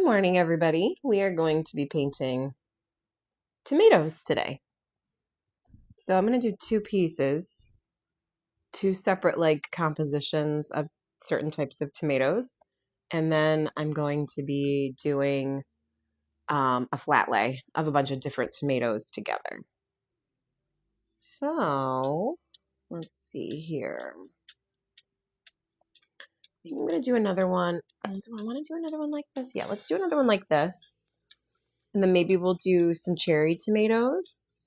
Good morning, everybody. We are going to be painting tomatoes today. So I'm going to do two pieces, two separate compositions of certain types of tomatoes. And then I'm going to be doing a flat lay of a bunch of different tomatoes together. So let's see here. I think I'm going to do another one. Do I want to do another one like this? Yeah, let's do another one like this. And then maybe we'll do some cherry tomatoes.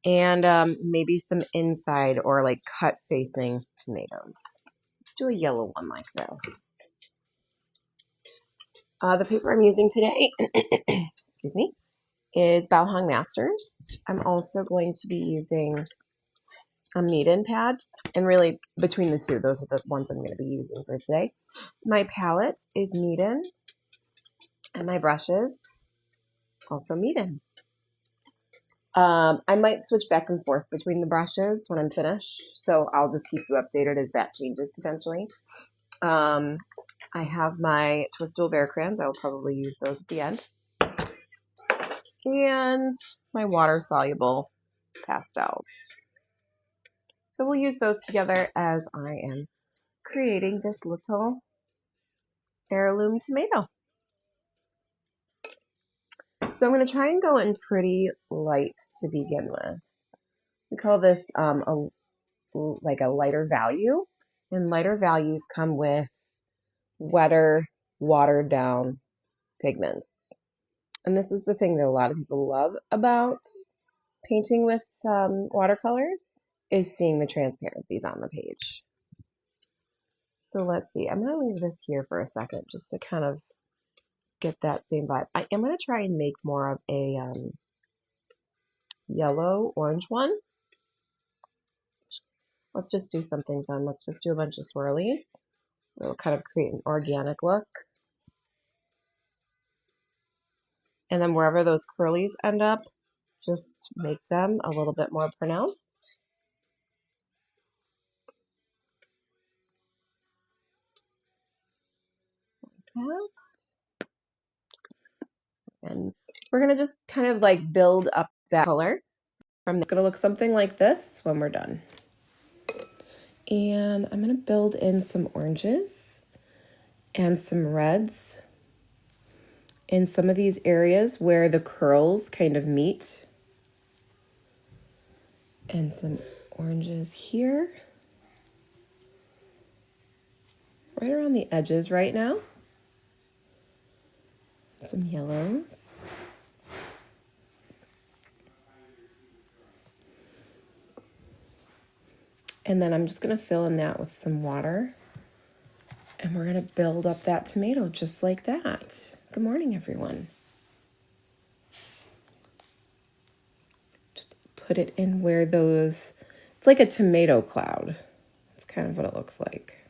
And maybe some inside or like cut facing tomatoes. Let's do a yellow one like this. The paper I'm using today, excuse me, is Bao Masters. I'm also going to be using a Meeden pad, and really between the two, those are the ones I'm going to be using for today. My palette is Meeden, and my brushes also Meeden. I might switch back and forth between the brushes when I'm finished, so I'll just keep you updated as that changes potentially. I have my Twistable Bear crayons. I will probably use those at the end. And my water-soluble pastels. So we'll use those together as I am creating this little heirloom tomato. So I'm going to try and go in pretty light to begin with. We call this like a lighter value, and lighter values come with wetter, watered down pigments. And this is the thing that a lot of people love about painting with watercolors, is seeing the transparencies on the page. So let's see, I'm going to leave this here for a second just to kind of get that same vibe. I am going to try and make more of a yellow orange one. Let's just do something fun. Let's just do a bunch of swirlies. It'll kind of create an organic look. And then wherever those curlies end up, just make them a little bit more pronounced. Like that. And we're going to just kind of like build up that color. It's going to look something like this when we're done. And I'm going to build in some oranges and some reds in some of these areas where the curls kind of meet. And some oranges here. Right around the edges right now. Some yellows. And then I'm just going to fill in that with some water. And we're going to build up that tomato just like that. Good morning, everyone. Just put it in where those, it's like a tomato cloud. That's kind of what it looks like.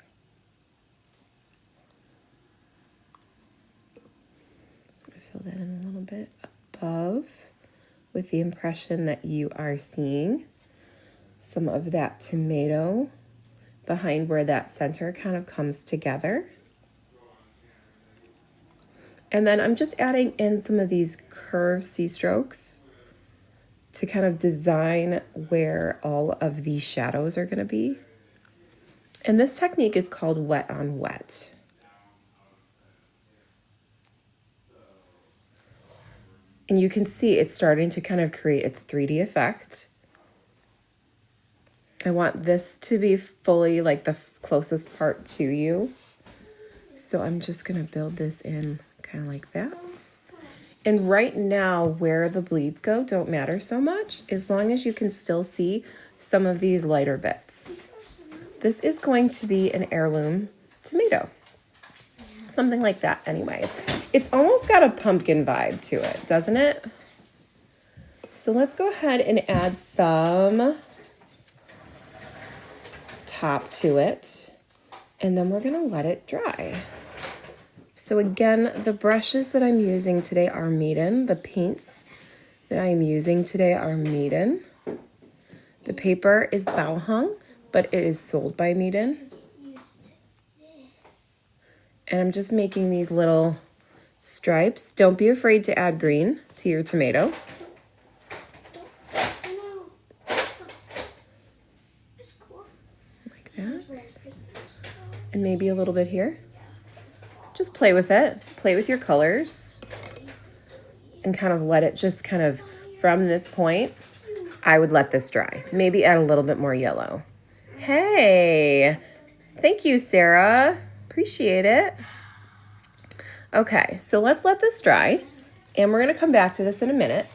Just going to fill that in a little bit above with the impression that you are seeing some of that tomato behind where that center kind of comes together. And then I'm just adding in some of these curved C-strokes to kind of design where all of the shadows are going to be. And this technique is called wet on wet. And you can see it's starting to kind of create its 3D effect. I want this to be fully like the closest part to you. So I'm just going to build this in kind of like that. And right now where the bleeds go don't matter so much, as long as you can still see some of these lighter bits. This is going to be an heirloom tomato. Something like that anyways. It's almost got a pumpkin vibe to it, doesn't it? So let's go ahead and add some top to it, and then we're gonna let it dry. So again, the brushes that I'm using today are Meeden. The paints that I am using today are Meeden. The paper is Bao, but it is sold by Meeden. And I'm just making these little stripes. Don't be afraid to add green to your tomato. Like that. And maybe a little bit here. Just play with it. Play with your colors. And kind of let it just kind of, from this point, I would let this dry. Maybe add a little bit more yellow. Hey, thank you, Sarah. Appreciate it. Okay, so let's let this dry. And we're going to come back to this in a minute.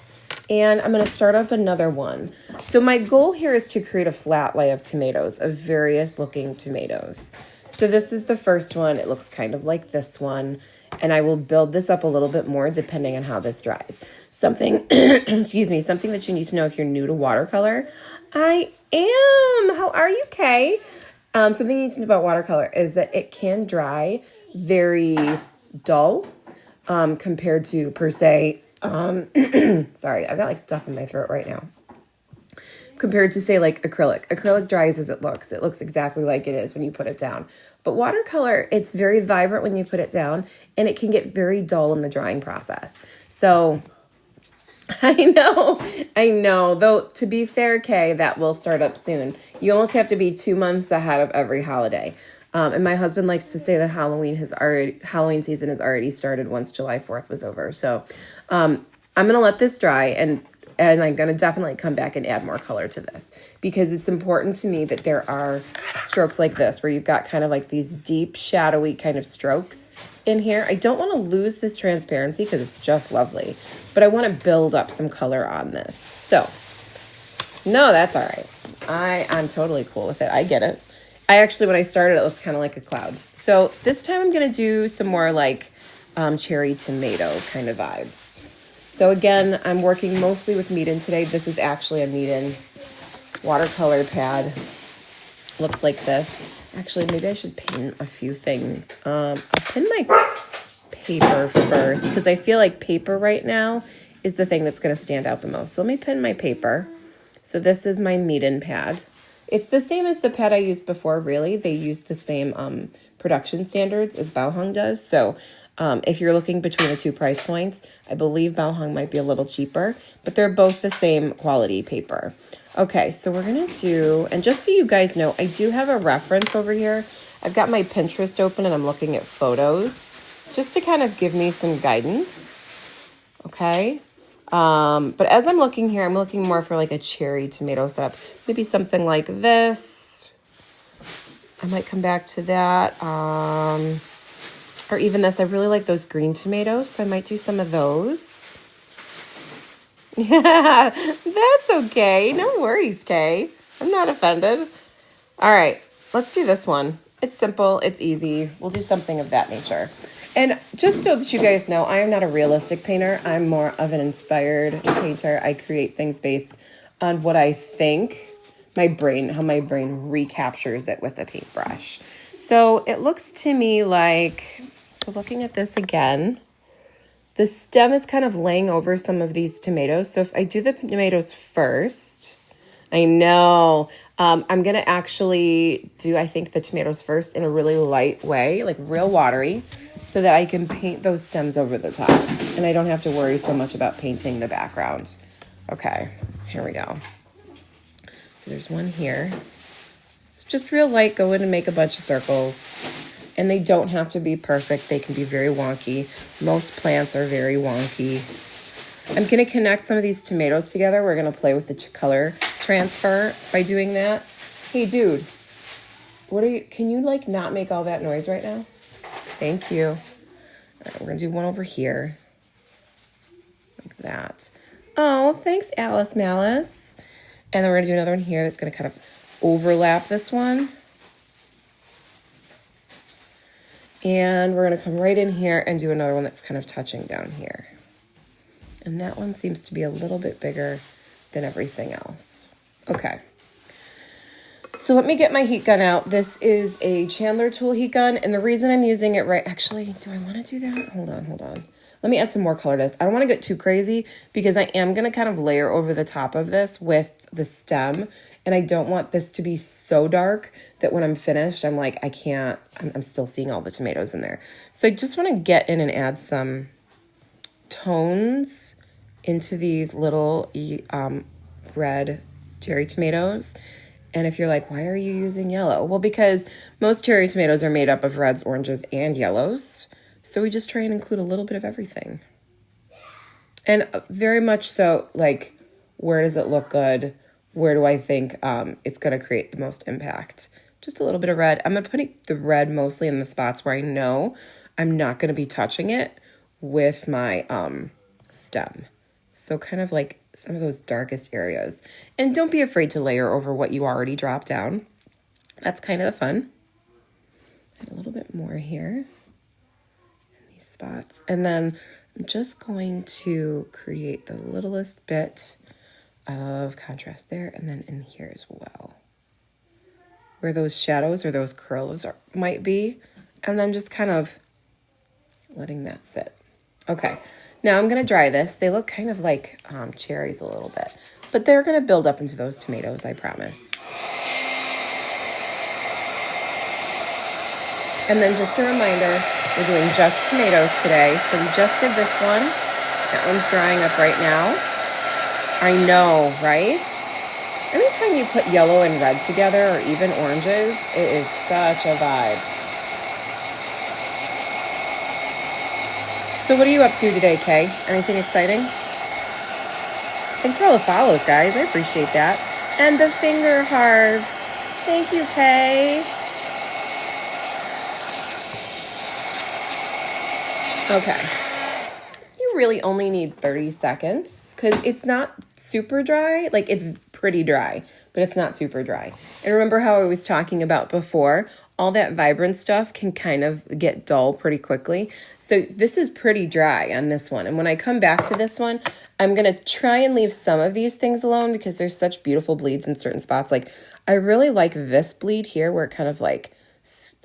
And I'm going to start up another one. So my goal here is to create a flat lay of tomatoes, of various looking tomatoes. So this is the first one. It looks kind of like this one. And I will build this up a little bit more depending on how this dries. Something, excuse me, something that you need to know if you're new to watercolor. I am. How are you, Kay? Something you need to know about watercolor is that it can dry very dull compared to, per se, sorry, I've got like stuff in my throat right now. Compared to, say, like acrylic. Acrylic dries as it looks. It looks exactly like it is when you put it down. But watercolor, it's very vibrant when you put it down, and it can get very dull in the drying process. So, I know. Though, to be fair, Kay, that will start up soon. You almost have to be 2 months ahead of every holiday. And my husband likes to say that Halloween season has already started once July 4th was over. So, I'm going to let this dry, and I'm going to definitely come back and add more color to this because it's important to me that there are strokes like this where you've got kind of like these deep, shadowy kind of strokes in here. I don't want to lose this transparency because it's just lovely, but I want to build up some color on this. So, no, that's all right. I'm totally cool with it. I get it. When I started, it looked kind of like a cloud. So this time I'm going to do some more like cherry tomato kind of vibes. So again, I'm working mostly with Meeden today. This is actually a Meeden watercolor pad. Looks like this. Actually, maybe I should pin a few things. I'll pin my paper first because I feel like paper right now is the thing that's going to stand out the most. So let me pin my paper. So this is my Meeden pad. It's the same as the pad I used before, really. They use the same production standards as Bauhung does. So if you're looking between the two price points, I believe Bauhung might be a little cheaper, but they're both the same quality paper. Okay, so we're going to do, and just so you guys know, I do have a reference over here. I've got my Pinterest open and I'm looking at photos just to kind of give me some guidance. Okay. But as I'm looking here, I'm looking more for like a cherry tomato setup. Maybe something like this. I might come back to that. Or even this. I really like those green tomatoes. So I might do some of those. Yeah, that's okay. No worries, Kay. I'm not offended. All right, let's do this one. It's simple. It's easy. We'll do something of that nature. And just so that you guys know, I am not a realistic painter. I'm more of an inspired painter. I create things based on what I think how my brain recaptures it with a paintbrush. So it looks to me like, so looking at this again, the stem is kind of laying over some of these tomatoes. So if I do the tomatoes first, I know I'm going to actually do, I think, the tomatoes first in a really light way, like real watery, so that I can paint those stems over the top. And I don't have to worry so much about painting the background. Okay, here we go. So there's one here. It's just real light. Go in and make a bunch of circles. And they don't have to be perfect. They can be very wonky. Most plants are very wonky. I'm going to connect some of these tomatoes together. We're going to play with the color transfer by doing that. Hey, dude, can you like not make all that noise right now? Thank you. All right, we're going to do one over here. Like that. Oh, thanks, Alice Malice. And then we're going to do another one here that's going to kind of overlap this one. And we're going to come right in here and do another one that's kind of touching down here. And that one seems to be a little bit bigger than everything else. Okay. So let me get my heat gun out. This is a Chandler tool heat gun. And the reason I'm using it actually, do I want to do that? Hold on. Let me add some more color to this. I don't want to get too crazy because I am going to kind of layer over the top of this with the stem. And I don't want this to be so dark that when I'm finished, I'm like, I'm still seeing all the tomatoes in there. So I just want to get in and add some tones into these little red cherry tomatoes. And if you're like, why are you using yellow? Well, because most cherry tomatoes are made up of reds, oranges, and yellows. So we just try and include a little bit of everything. And very much so, like, where does it look good? Where do I think it's going to create the most impact? Just a little bit of red. I'm going to put the red mostly in the spots where I know I'm not going to be touching it with my stem. So kind of like some of those darkest areas. And don't be afraid to layer over what you already dropped down. That's kind of the fun. Add a little bit more here in these spots. And then I'm just going to create the littlest bit of contrast there and then in here as well, where those shadows or those curls might be, and then just kind of letting that sit. Okay, now I'm going to dry this. They look kind of like cherries a little bit, but they're going to build up into those tomatoes, I promise. And then just a reminder, we're doing just tomatoes today. So we just did this one. That one's drying up right now. I know, right? Anytime you put yellow and red together, or even oranges, it is such a vibe. So what are you up to today, Kay? Anything exciting? Thanks for all the follows, guys. I appreciate that. And the finger hearts. Thank you, Kay. Okay. You really only need 30 seconds because it's not super dry. Like, it's pretty dry, but it's not super dry. And remember how I was talking about before, all that vibrant stuff can kind of get dull pretty quickly. So this is pretty dry on this one. And when I come back to this one, I'm going to try and leave some of these things alone because there's such beautiful bleeds in certain spots. Like, I really like this bleed here where it kind of like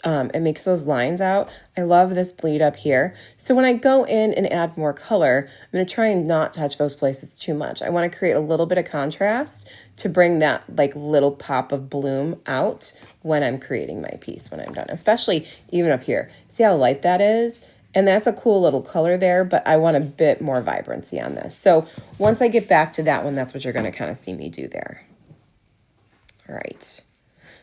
it makes those lines out. I love this bleed up here. So when I go in and add more color, I'm going to try and not touch those places too much. I want to create a little bit of contrast to bring that like little pop of bloom out when I'm creating my piece when I'm done, especially even up here. See how light that is? And that's a cool little color there, but I want a bit more vibrancy on this. So once I get back to that one, that's what you're going to kind of see me do there. All right.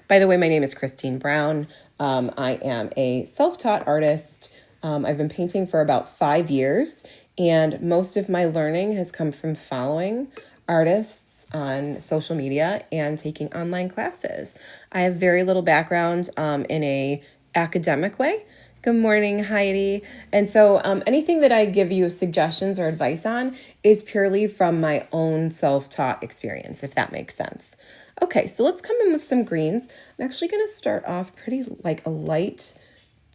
By the way, my name is Christine Brown. I am a self-taught artist. I've been painting for about 5 years, and most of my learning has come from following artists on social media and taking online classes. I have very little background in a academic way. Good morning, Heidi. And so anything that I give you suggestions or advice on is purely from my own self-taught experience, if that makes sense. Okay, so let's come in with some greens. I'm actually going to start off pretty like a light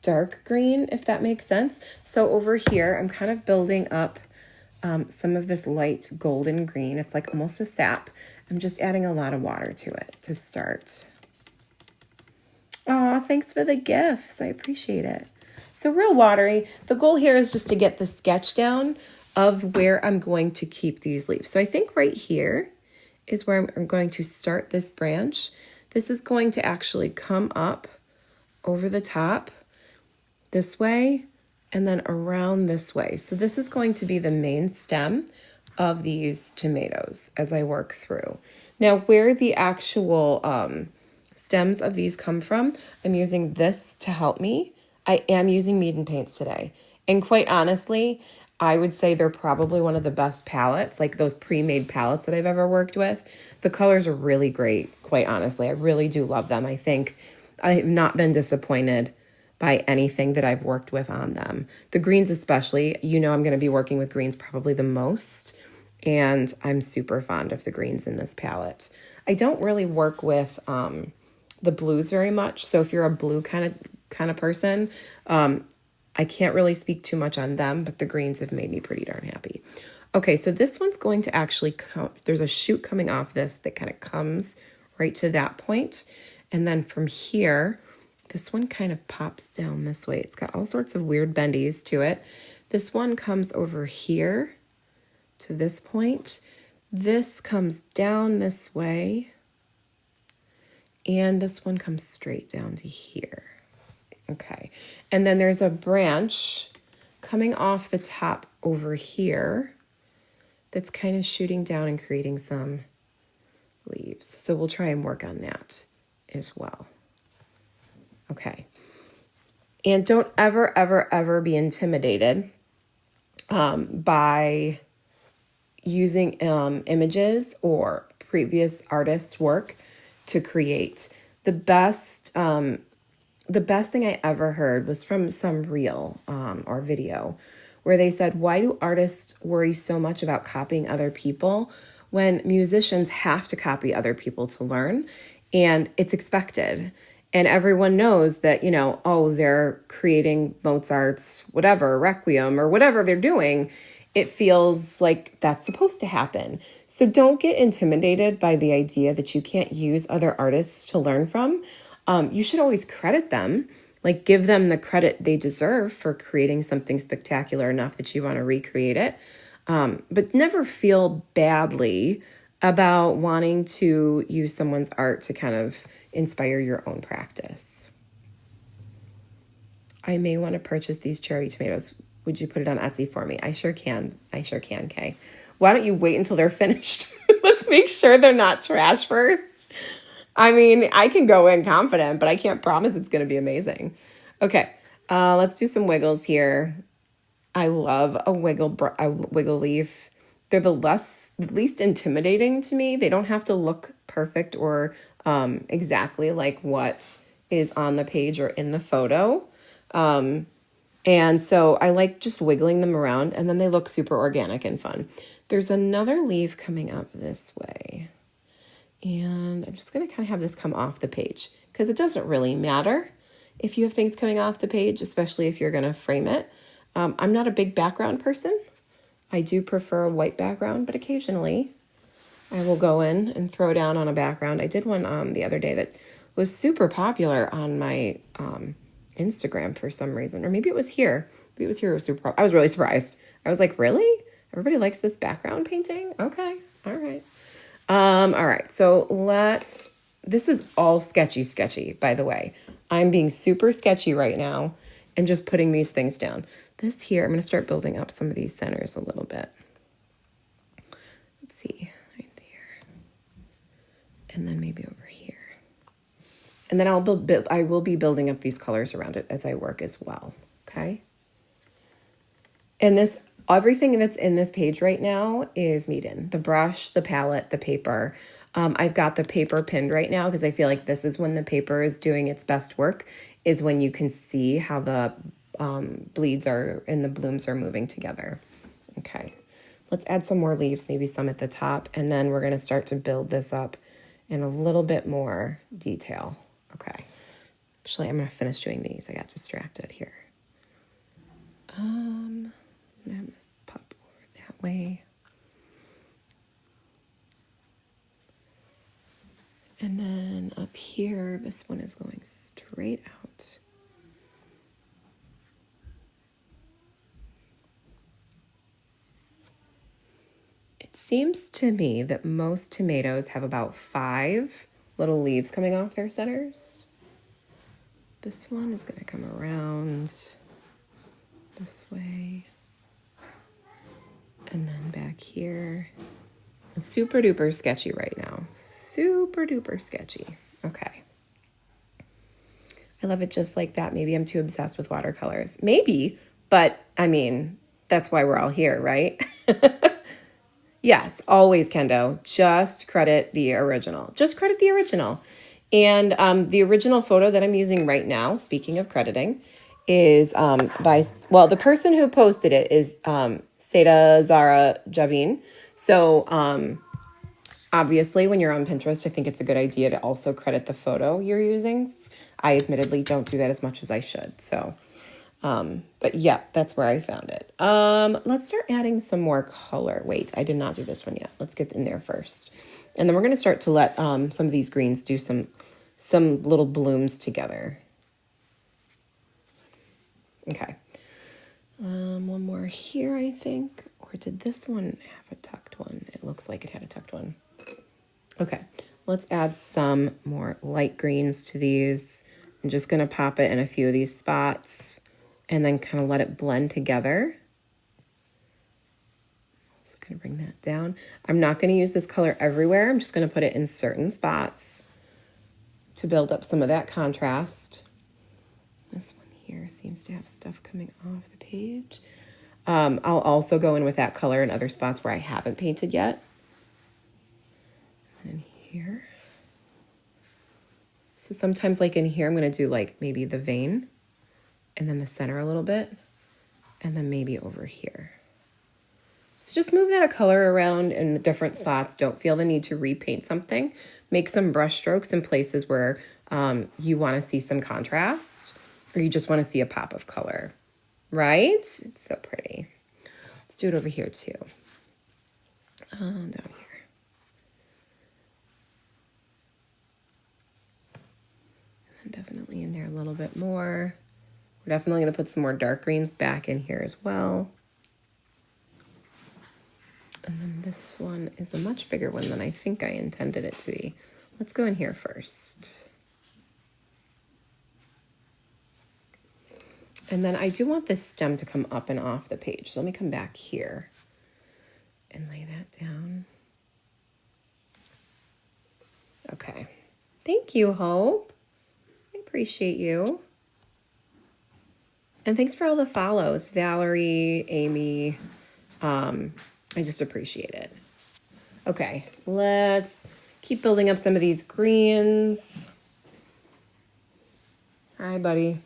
dark green, if that makes sense. So over here, I'm kind of building up some of this light golden green. It's like almost a sap. I'm just adding a lot of water to it to start. Aw, thanks for the gifts. I appreciate it. So real watery. The goal here is just to get the sketch down of where I'm going to keep these leaves. So I think right here is where I'm going to start this branch. This is going to actually come up over the top this way and then around this way. So this is going to be the main stem of these tomatoes as I work through. Now where the actual stems of these come from, I'm using this to help me. I am using Meeden paints today. And quite honestly, I would say they're probably one of the best palettes, like those pre-made palettes that I've ever worked with. The colors are really great, quite honestly. I really do love them. I think I have not been disappointed by anything that I've worked with on them. The greens especially, you know I'm going to be working with greens probably the most, and I'm super fond of the greens in this palette. I don't really work with the blues very much, so if you're a blue kind of person, I can't really speak too much on them, but the greens have made me pretty darn happy. Okay, so this one's going to actually come, there's a shoot coming off this that kind of comes right to that point. And then from here, this one kind of pops down this way. It's got all sorts of weird bendies to it. This one comes over here to this point. This comes down this way. And this one comes straight down to here. Okay, and then there's a branch coming off the top over here that's kind of shooting down and creating some leaves. So we'll try and work on that as well. Okay. And don't ever, ever, ever be intimidated by using images or previous artists' work to create. The best thing I ever heard was from some reel or video where they said, why do artists worry so much about copying other people when musicians have to copy other people to learn? And it's expected. And everyone knows that, oh, they're creating Mozart's whatever, Requiem or whatever they're doing. It feels like that's supposed to happen. So don't get intimidated by the idea that you can't use other artists to learn from. You should always credit them, like give them the credit they deserve for creating something spectacular enough that you want to recreate it. But never feel badly about wanting to use someone's art to kind of inspire your own practice. I may want to purchase these cherry tomatoes. Would you put it on Etsy for me? I sure can, Kay. Why don't you wait until they're finished? Let's make sure they're not trash first. I mean, I can go in confident, but I can't promise it's going to be amazing. Okay, let's do some wiggles here. I love a wiggle leaf. They're the least intimidating to me. They don't have to look perfect or exactly like what is on the page or in the photo. And so I like just wiggling them around, and then they look super organic and fun. There's another leaf coming up this way. And I'm just going to kind of have this come off the page because it doesn't really matter if you have things coming off the page, especially if you're going to frame it. I'm not a big background person. I do prefer a white background, but occasionally I will go in and throw down on a background. I did one the other day that was super popular on my Instagram for some reason, or maybe it was here. Maybe it was here. It was super. I was really surprised. I was like, really? Everybody likes this background painting? Okay, all right. All right, so this is all sketchy, by the way. I'm being super sketchy right now and just putting these things down. This here, I'm going to start building up some of these centers a little bit. Let's see, right there. And then maybe over here. And then I will be building up these colors around it as I work as well, okay? And everything that's in this page right now is Meeden. The brush, the palette, the paper. I've got the paper pinned right now because I feel like this is when the paper is doing its best work, is when you can see how the bleeds are and the blooms are moving together. Okay, let's add some more leaves, maybe some at the top, and then we're going to start to build this up in a little bit more detail. Okay, actually, I'm going to finish doing these. I got distracted here. I'm going to pop over that way. And then up here, this one is going straight out. It seems to me that most tomatoes have about 5 little leaves coming off their centers. This one is going to come around this way. And then back here. It's super duper sketchy right now. Super duper sketchy. Okay. I love it just like that. Maybe I'm too obsessed with watercolors. Maybe, but I mean, that's why we're all here, right? Yes, always, Kendo. Just credit the original. Just credit the original. And the original photo that I'm using right now, speaking of crediting, is the person who posted it is Seda Zara Javin. So obviously, when you're on Pinterest, I think it's a good idea to also credit the photo you're using. I admittedly don't do that as much as I should. So, but yeah, that's where I found it. Let's start adding some more color. Wait, I did not do this one yet. Let's get in there first. And then we're going to start to let some of these greens do some little blooms together. Okay. One more here, I think. Or did this one have a tucked one? It looks like it had a tucked one. Okay, let's add some more light greens to these. I'm just going to pop it in a few of these spots and then kind of let it blend together. So I'm going to bring that down. I'm not going to use this color everywhere. I'm just going to put it in certain spots to build up some of that contrast. This one here seems to have stuff coming off the page. I'll also go in with that color in other spots where I haven't painted yet. And here. So sometimes like in here, I'm going to do like maybe the vein and then the center a little bit, and then maybe over here. So just move that color around in the different spots. Don't feel the need to repaint something. Make some brush strokes in places where you want to see some contrast, or you just want to see a pop of color, right? It's so pretty. Let's do it over here too. Down here. And definitely in there a little bit more. We're definitely going to put some more dark greens back in here as well. And then this one is a much bigger one than I think I intended it to be. Let's go in here first. And then I do want this stem to come up and off the page. So let me come back here and lay that down. Okay. Thank you, Hope. I appreciate you. And thanks for all the follows, Valerie, Amy. I just appreciate it. Okay, let's keep building up some of these greens. Hi, buddy.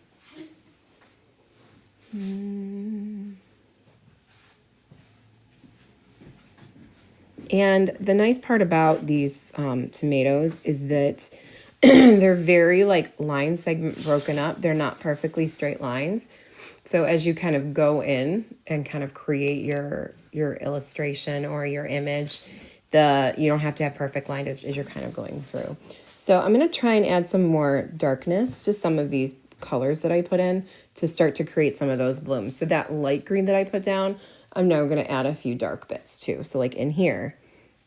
And the nice part about these tomatoes is that they're very like line segment broken up. They're not perfectly straight lines. So as you kind of go in and kind of create your illustration or your image, you don't have to have perfect line as you're kind of going through. So I'm going to try and add some more darkness to some of these colors that I put in to start to create some of those blooms. So that light green that I put down, I'm now going to add a few dark bits too. So like in here,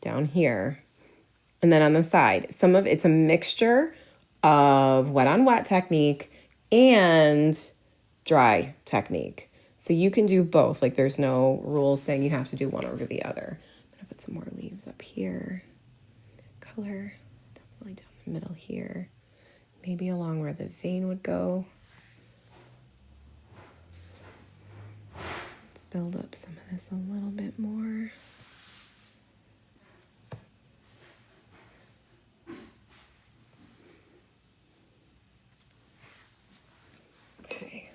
down here, and then on the side. It's a mixture of wet on wet technique and dry technique. So you can do both. Like there's no rules saying you have to do one over the other. I'm going to put some more leaves up here. Color definitely down the middle here. Maybe along where the vein would go. Let's build up some of this a little bit more. Okay.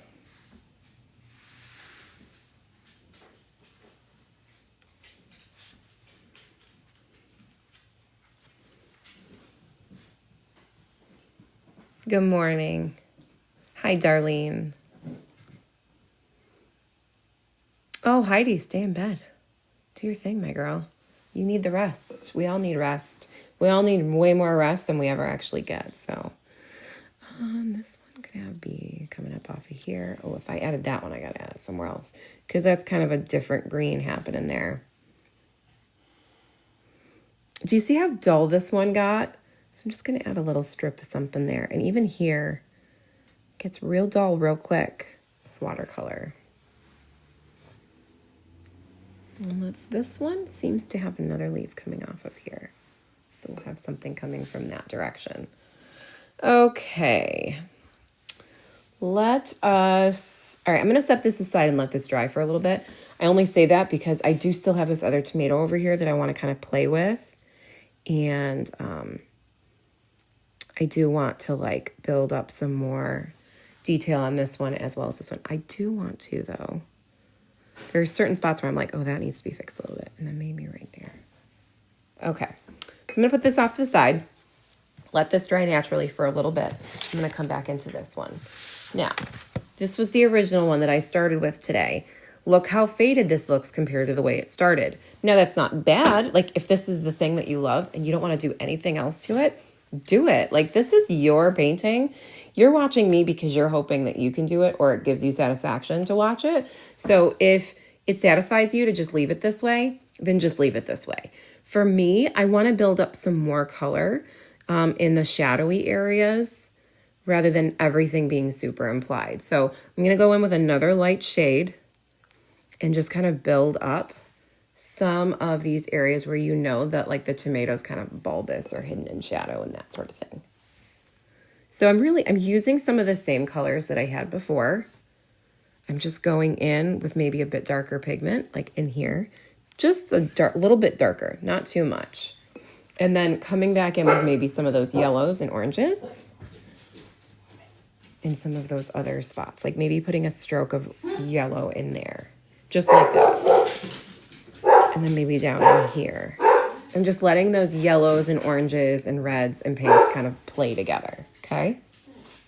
Good morning. Hi, Darlene. Oh, Heidi, stay in bed. Do your thing, my girl. You need the rest. We all need rest. We all need way more rest than we ever actually get. So this one could be coming up off of here. Oh, if I added that one, I got to add it somewhere else because that's kind of a different green happening there. Do you see how dull this one got? So I'm just going to add a little strip of something there. And even here, it gets real dull real quick with watercolor. And this one seems to have another leaf coming off of here. So we'll have something coming from that direction. Okay. All right, I'm going to set this aside and let this dry for a little bit. I only say that because I do still have this other tomato over here that I want to kind of play with. And I do want to like build up some more detail on this one as well as this one. I do want to though. There are certain spots where I'm like, oh, that needs to be fixed a little bit. And then maybe right there. Okay. So I'm going to put this off to the side. Let this dry naturally for a little bit. I'm going to come back into this one. Now, this was the original one that I started with today. Look how faded this looks compared to the way it started. Now, that's not bad. Like, if this is the thing that you love and you don't want to do anything else to it, do it. Like, this is your painting. You're watching me because you're hoping that you can do it or it gives you satisfaction to watch it. So if it satisfies you to just leave it this way, then just leave it this way. For me, I want to build up some more color in the shadowy areas rather than everything being super implied. So I'm going to go in with another light shade and just kind of build up some of these areas where you know that like the tomato's kind of bulbous or hidden in shadow and that sort of thing. So I'm using some of the same colors that I had before. I'm just going in with maybe a bit darker pigment, like in here, just a little bit darker, not too much. And then coming back in with maybe some of those yellows and oranges in some of those other spots, like maybe putting a stroke of yellow in there, just like that. And then maybe down in here. I'm just letting those yellows and oranges and reds and pinks kind of play together, okay?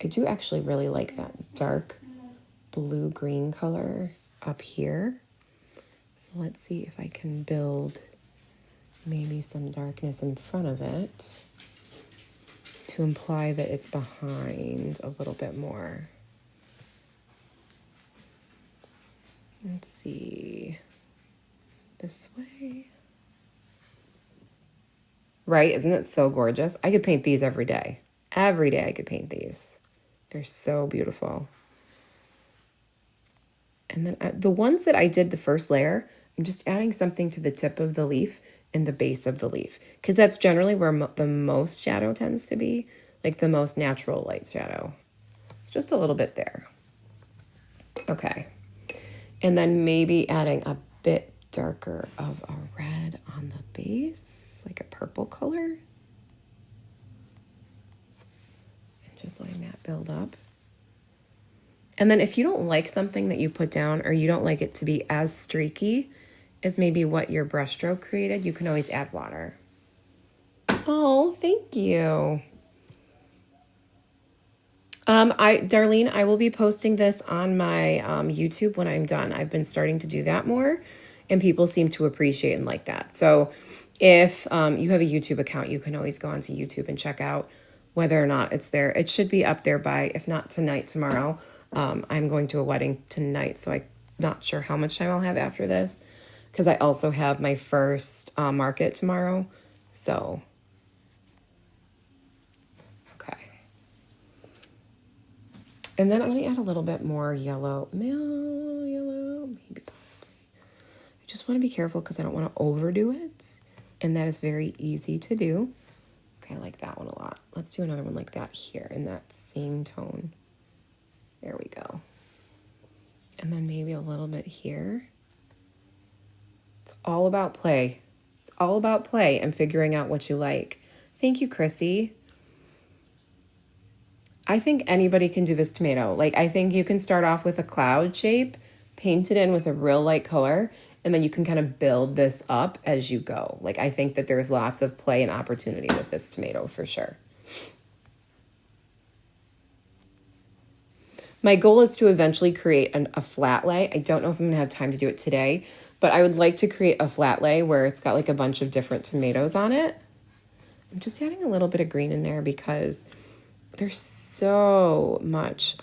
I do actually really like that dark blue-green color up here. So let's see if I can build maybe some darkness in front of it to imply that it's behind a little bit more. Let's see. This way. Right? Isn't it so gorgeous? I could paint these every day. Every day I could paint these. They're so beautiful. And then the ones that I did the first layer, I'm just adding something to the tip of the leaf and the base of the leaf, because that's generally where the most shadow tends to be, like the most natural light shadow. It's just a little bit there. Okay. And then maybe adding a bit darker of a red on the base, like a purple color. And just letting that build up. And then if you don't like something that you put down, or you don't like it to be as streaky as maybe what your brushstroke created, you can always add water. Oh, thank you. Darlene, I will be posting this on my YouTube when I'm done. I've been starting to do that more, and people seem to appreciate and like that. So if you have a YouTube account, you can always go onto YouTube and check out whether or not it's there. It should be up there by, if not tonight, tomorrow. I'm going to a wedding tonight, so I'm not sure how much time I'll have after this, because I also have my first market tomorrow. So, okay. And then let me add a little bit more yellow, maybe possibly. I just want to be careful because I don't want to overdo it, and that is very easy to do. Okay, I like that one a lot. Let's do another one like that here in that same tone. There we go. And then maybe a little bit here. It's all about play. It's all about play and figuring out what you like. Thank you, Chrissy. I think anybody can do this tomato. Like, I think you can start off with a cloud shape, paint it in with a real light color, and then you can kind of build this up as you go. Like, I think that there's lots of play and opportunity with this tomato for sure. My goal is to eventually create a flat lay. I don't know if I'm gonna have time to do it today, but I would like to create a flat lay where it's got like a bunch of different tomatoes on it. I'm just adding a little bit of green in there because there's so much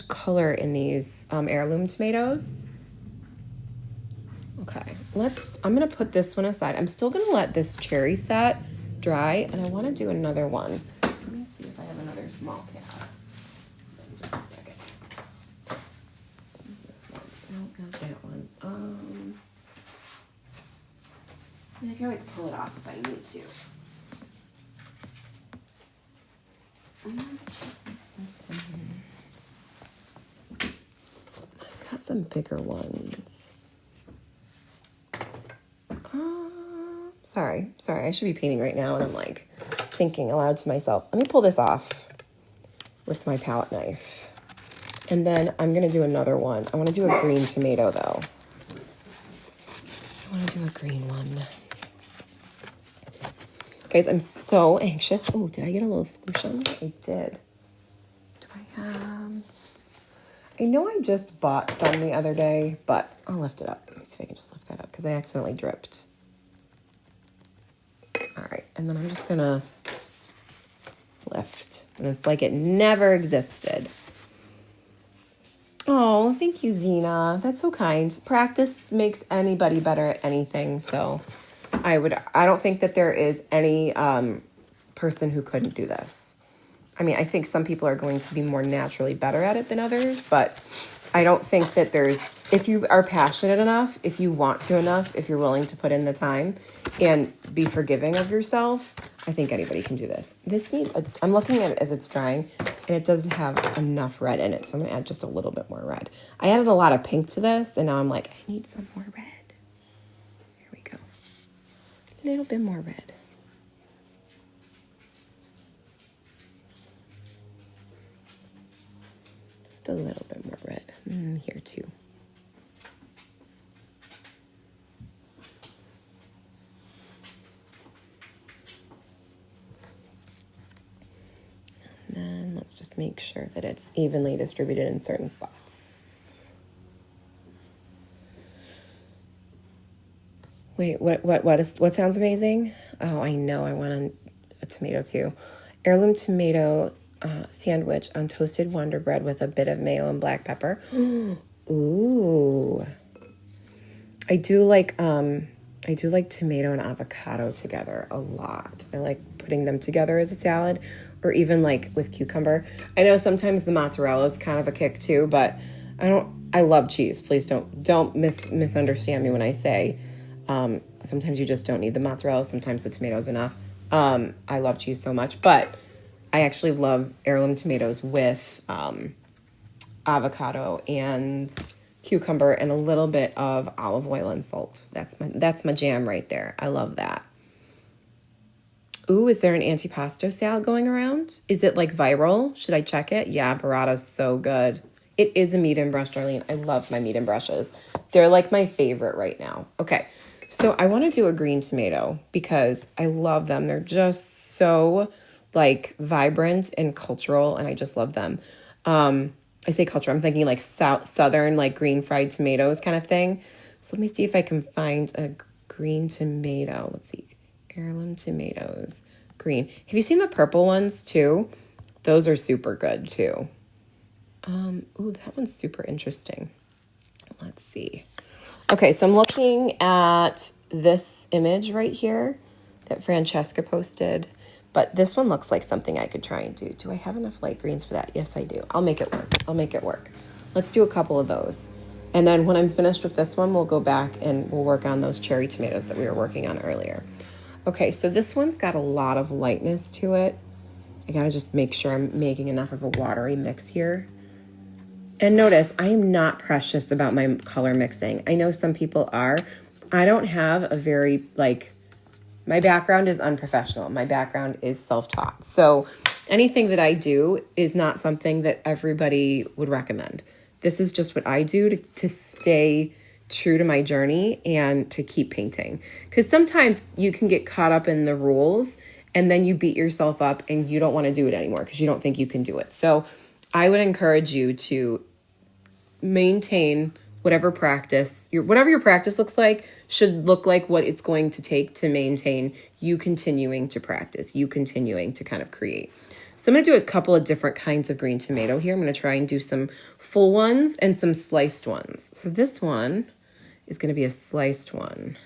color in these heirloom tomatoes. Okay, I'm gonna put this one aside. I'm still gonna let this cherry set dry, and I wanna do another one. Let me see if I have another small pad. Just a second. This one. No, not that one. I can always pull it off if I need to. I've got some bigger ones. Sorry, I should be painting right now, and I'm like thinking aloud to myself. Let me pull this off with my palette knife. And then I'm gonna do another one. I wanna do a green tomato though. I wanna do a green one. Guys, I'm so anxious. Oh, did I get a little squish on that? I did. Do I have... I know I just bought some the other day, but I'll lift it up. Let me see if I can just lift that up because I accidentally dripped. All right, and then I'm just gonna lift. And it's like it never existed. Oh, thank you, Zena. That's so kind. Practice makes anybody better at anything, so... I don't think that there is any person who couldn't do this. I mean, I think some people are going to be more naturally better at it than others, but I don't think that if you are passionate enough, if you want to enough, if you're willing to put in the time and be forgiving of yourself, I think anybody can do this. This needs, I'm looking at it as it's drying, and it doesn't have enough red in it, so I'm going to add just a little bit more red. I added a lot of pink to this, and now I'm like, I need some more red. Here we go. A little bit more red. Just a little bit more red. Here too. And then let's just make sure that it's evenly distributed in certain spots. Wait, what sounds amazing? Oh, I know, I want a tomato too. Heirloom tomato sandwich on toasted Wonder Bread with a bit of mayo and black pepper. Ooh. I do like tomato and avocado together a lot. I like putting them together as a salad, or even like with cucumber. I know sometimes the mozzarella is kind of a kick too, but I love cheese. Please don't misunderstand me when I say sometimes you just don't need the mozzarella. Sometimes the tomato's enough. I love cheese so much, but I actually love heirloom tomatoes with avocado and cucumber and a little bit of olive oil and salt. That's my jam right there. I love that. Ooh, is there an antipasto salad going around? Is it like viral? Should I check it? Yeah, burrata's so good. It is a meat and brush, Darlene. I love my meat and brushes. They're like my favorite right now. Okay, so I want to do a green tomato because I love them. They're just so like vibrant and cultural, and I just love them. I say cultural, I'm thinking like southern, like green fried tomatoes kind of thing. So let me see if I can find a green tomato. Let's see, heirloom tomatoes, green. Have you seen the purple ones too? Those are super good too. Ooh, that one's super interesting. Let's see. Okay, so I'm looking at this image right here that Francesca posted. But this one looks like something I could try and do. Do I have enough light greens for that? Yes, I do. I'll make it work. Let's do a couple of those. And then when I'm finished with this one, we'll go back and we'll work on those cherry tomatoes that we were working on earlier. Okay, so this one's got a lot of lightness to it. I gotta just make sure I'm making enough of a watery mix here. And notice, I am not precious about my color mixing. I know some people are. I don't have a very, my background is unprofessional. My background is self-taught. So anything that I do is not something that everybody would recommend. This is just what I do to stay true to my journey and to keep painting. Because sometimes you can get caught up in the rules and then you beat yourself up and you don't want to do it anymore because you don't think you can do it. So I would encourage you to maintain whatever your practice looks like should look like what it's going to take to maintain you continuing to practice, you continuing to kind of create. So I'm going to do a couple of different kinds of green tomato here. I'm going to try and do some full ones and some sliced ones. So this one is going to be a sliced one.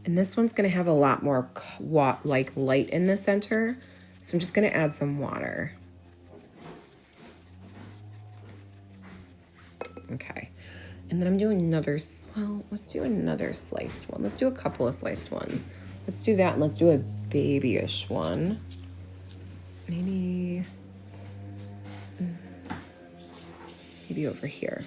And this one's going to have a lot more light in the center. So I'm just going to add some water. Okay, and then I'm doing let's do another sliced one. Let's do a couple of sliced ones. Let's do that, and let's do a babyish one. Maybe over here.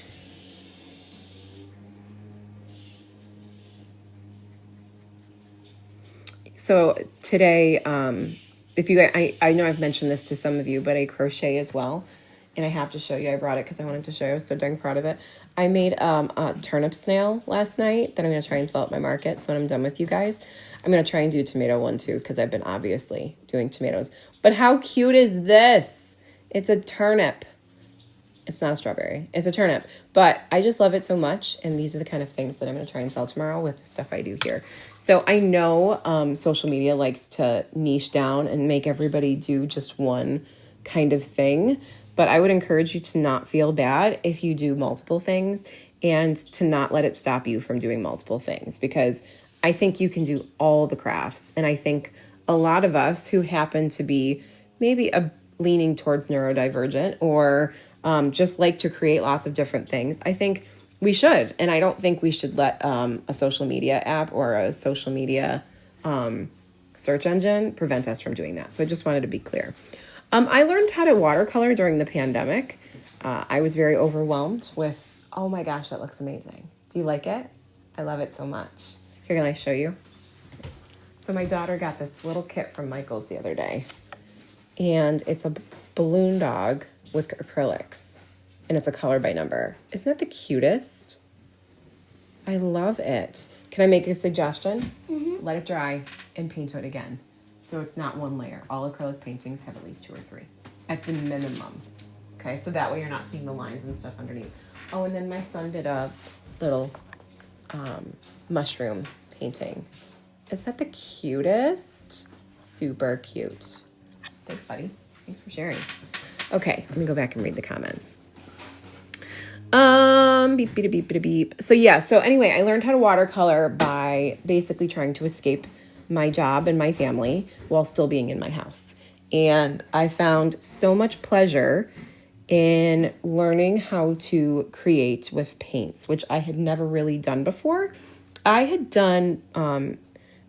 So today, if you guys, I know I've mentioned this to some of you, but I crochet as well. And I have to show you, I brought it because I wanted to show you. I was so dang proud of it. I made a turnip snail last night that I'm going to try and sell at my market. So when I'm done with you guys, I'm going to try and do a tomato one too because I've been obviously doing tomatoes. But how cute is this? It's a turnip. It's not a strawberry. It's a turnip. But I just love it so much. And these are the kind of things that I'm going to try and sell tomorrow with the stuff I do here. So I know social media likes to niche down and make everybody do just one kind of thing. But I would encourage you to not feel bad if you do multiple things and to not let it stop you from doing multiple things because I think you can do all the crafts. And I think a lot of us who happen to be maybe leaning towards neurodivergent or just like to create lots of different things, I think we should. And I don't think we should let a social media app or a social media search engine prevent us from doing that. So I just wanted to be clear. I learned how to watercolor during the pandemic. I was very overwhelmed with, oh my gosh, that looks amazing. Do you like it? I love it so much. Here, can I show you? So my daughter got this little kit from Michael's the other day. And it's a balloon dog with acrylics. And it's a color by number. Isn't that the cutest? I love it. Can I make a suggestion? Mm-hmm. Let it dry and paint it again. So it's not one layer. All acrylic paintings have at least 2 or 3 at the minimum. Okay, so that way you're not seeing the lines and stuff underneath. Oh, and then my son did a little mushroom painting. Is that the cutest? Super cute. Thanks, buddy. Thanks for sharing. Okay, let me go back and read the comments. Beep, beep, beep, beep, beep. So yeah, so anyway, I learned how to watercolor by basically trying to escape my job and my family while still being in my house. And I found so much pleasure in learning how to create with paints, which I had never really done before. I had done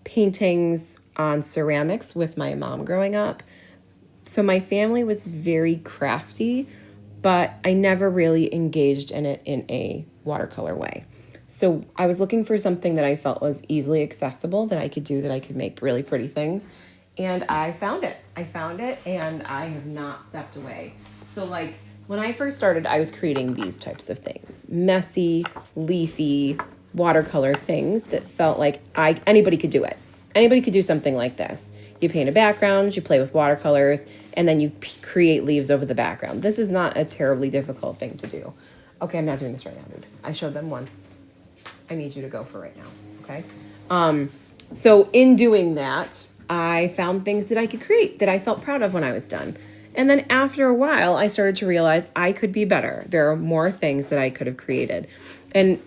paintings on ceramics with my mom growing up. So my family was very crafty, but I never really engaged in it in a watercolor way. So I was looking for something that I felt was easily accessible, that I could do, that I could make really pretty things. And I found it. And I have not stepped away. So like when I first started, I was creating these types of things. Messy, leafy, watercolor things that felt like anybody could do it. Anybody could do something like this. You paint a background, you play with watercolors, and then you create leaves over the background. This is not a terribly difficult thing to do. Okay, I'm not doing this right now, dude. I showed them once. I need you to go for right now, okay? So in doing that, I found things that I could create that I felt proud of when I was done. And then after a while, I started to realize I could be better. There are more things that I could have created. And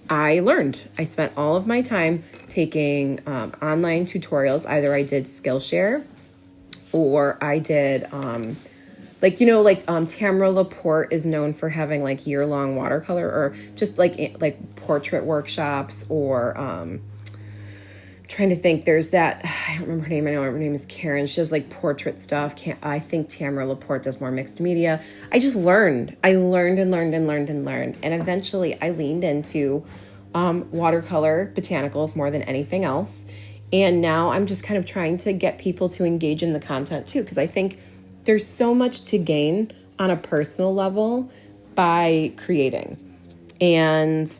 I learned. I spent all of my time taking online tutorials. Either I did Skillshare or I did, Tamara Laporte is known for having like year-long watercolor or just like portrait workshops or trying to think. There's that, I don't remember her name. I know her name is Karen. She does like portrait stuff. I think Tamara Laporte does more mixed media. I just learned. I learned. And eventually I leaned into watercolor botanicals more than anything else. And now I'm just kind of trying to get people to engage in the content too, because I think there's so much to gain on a personal level by creating. And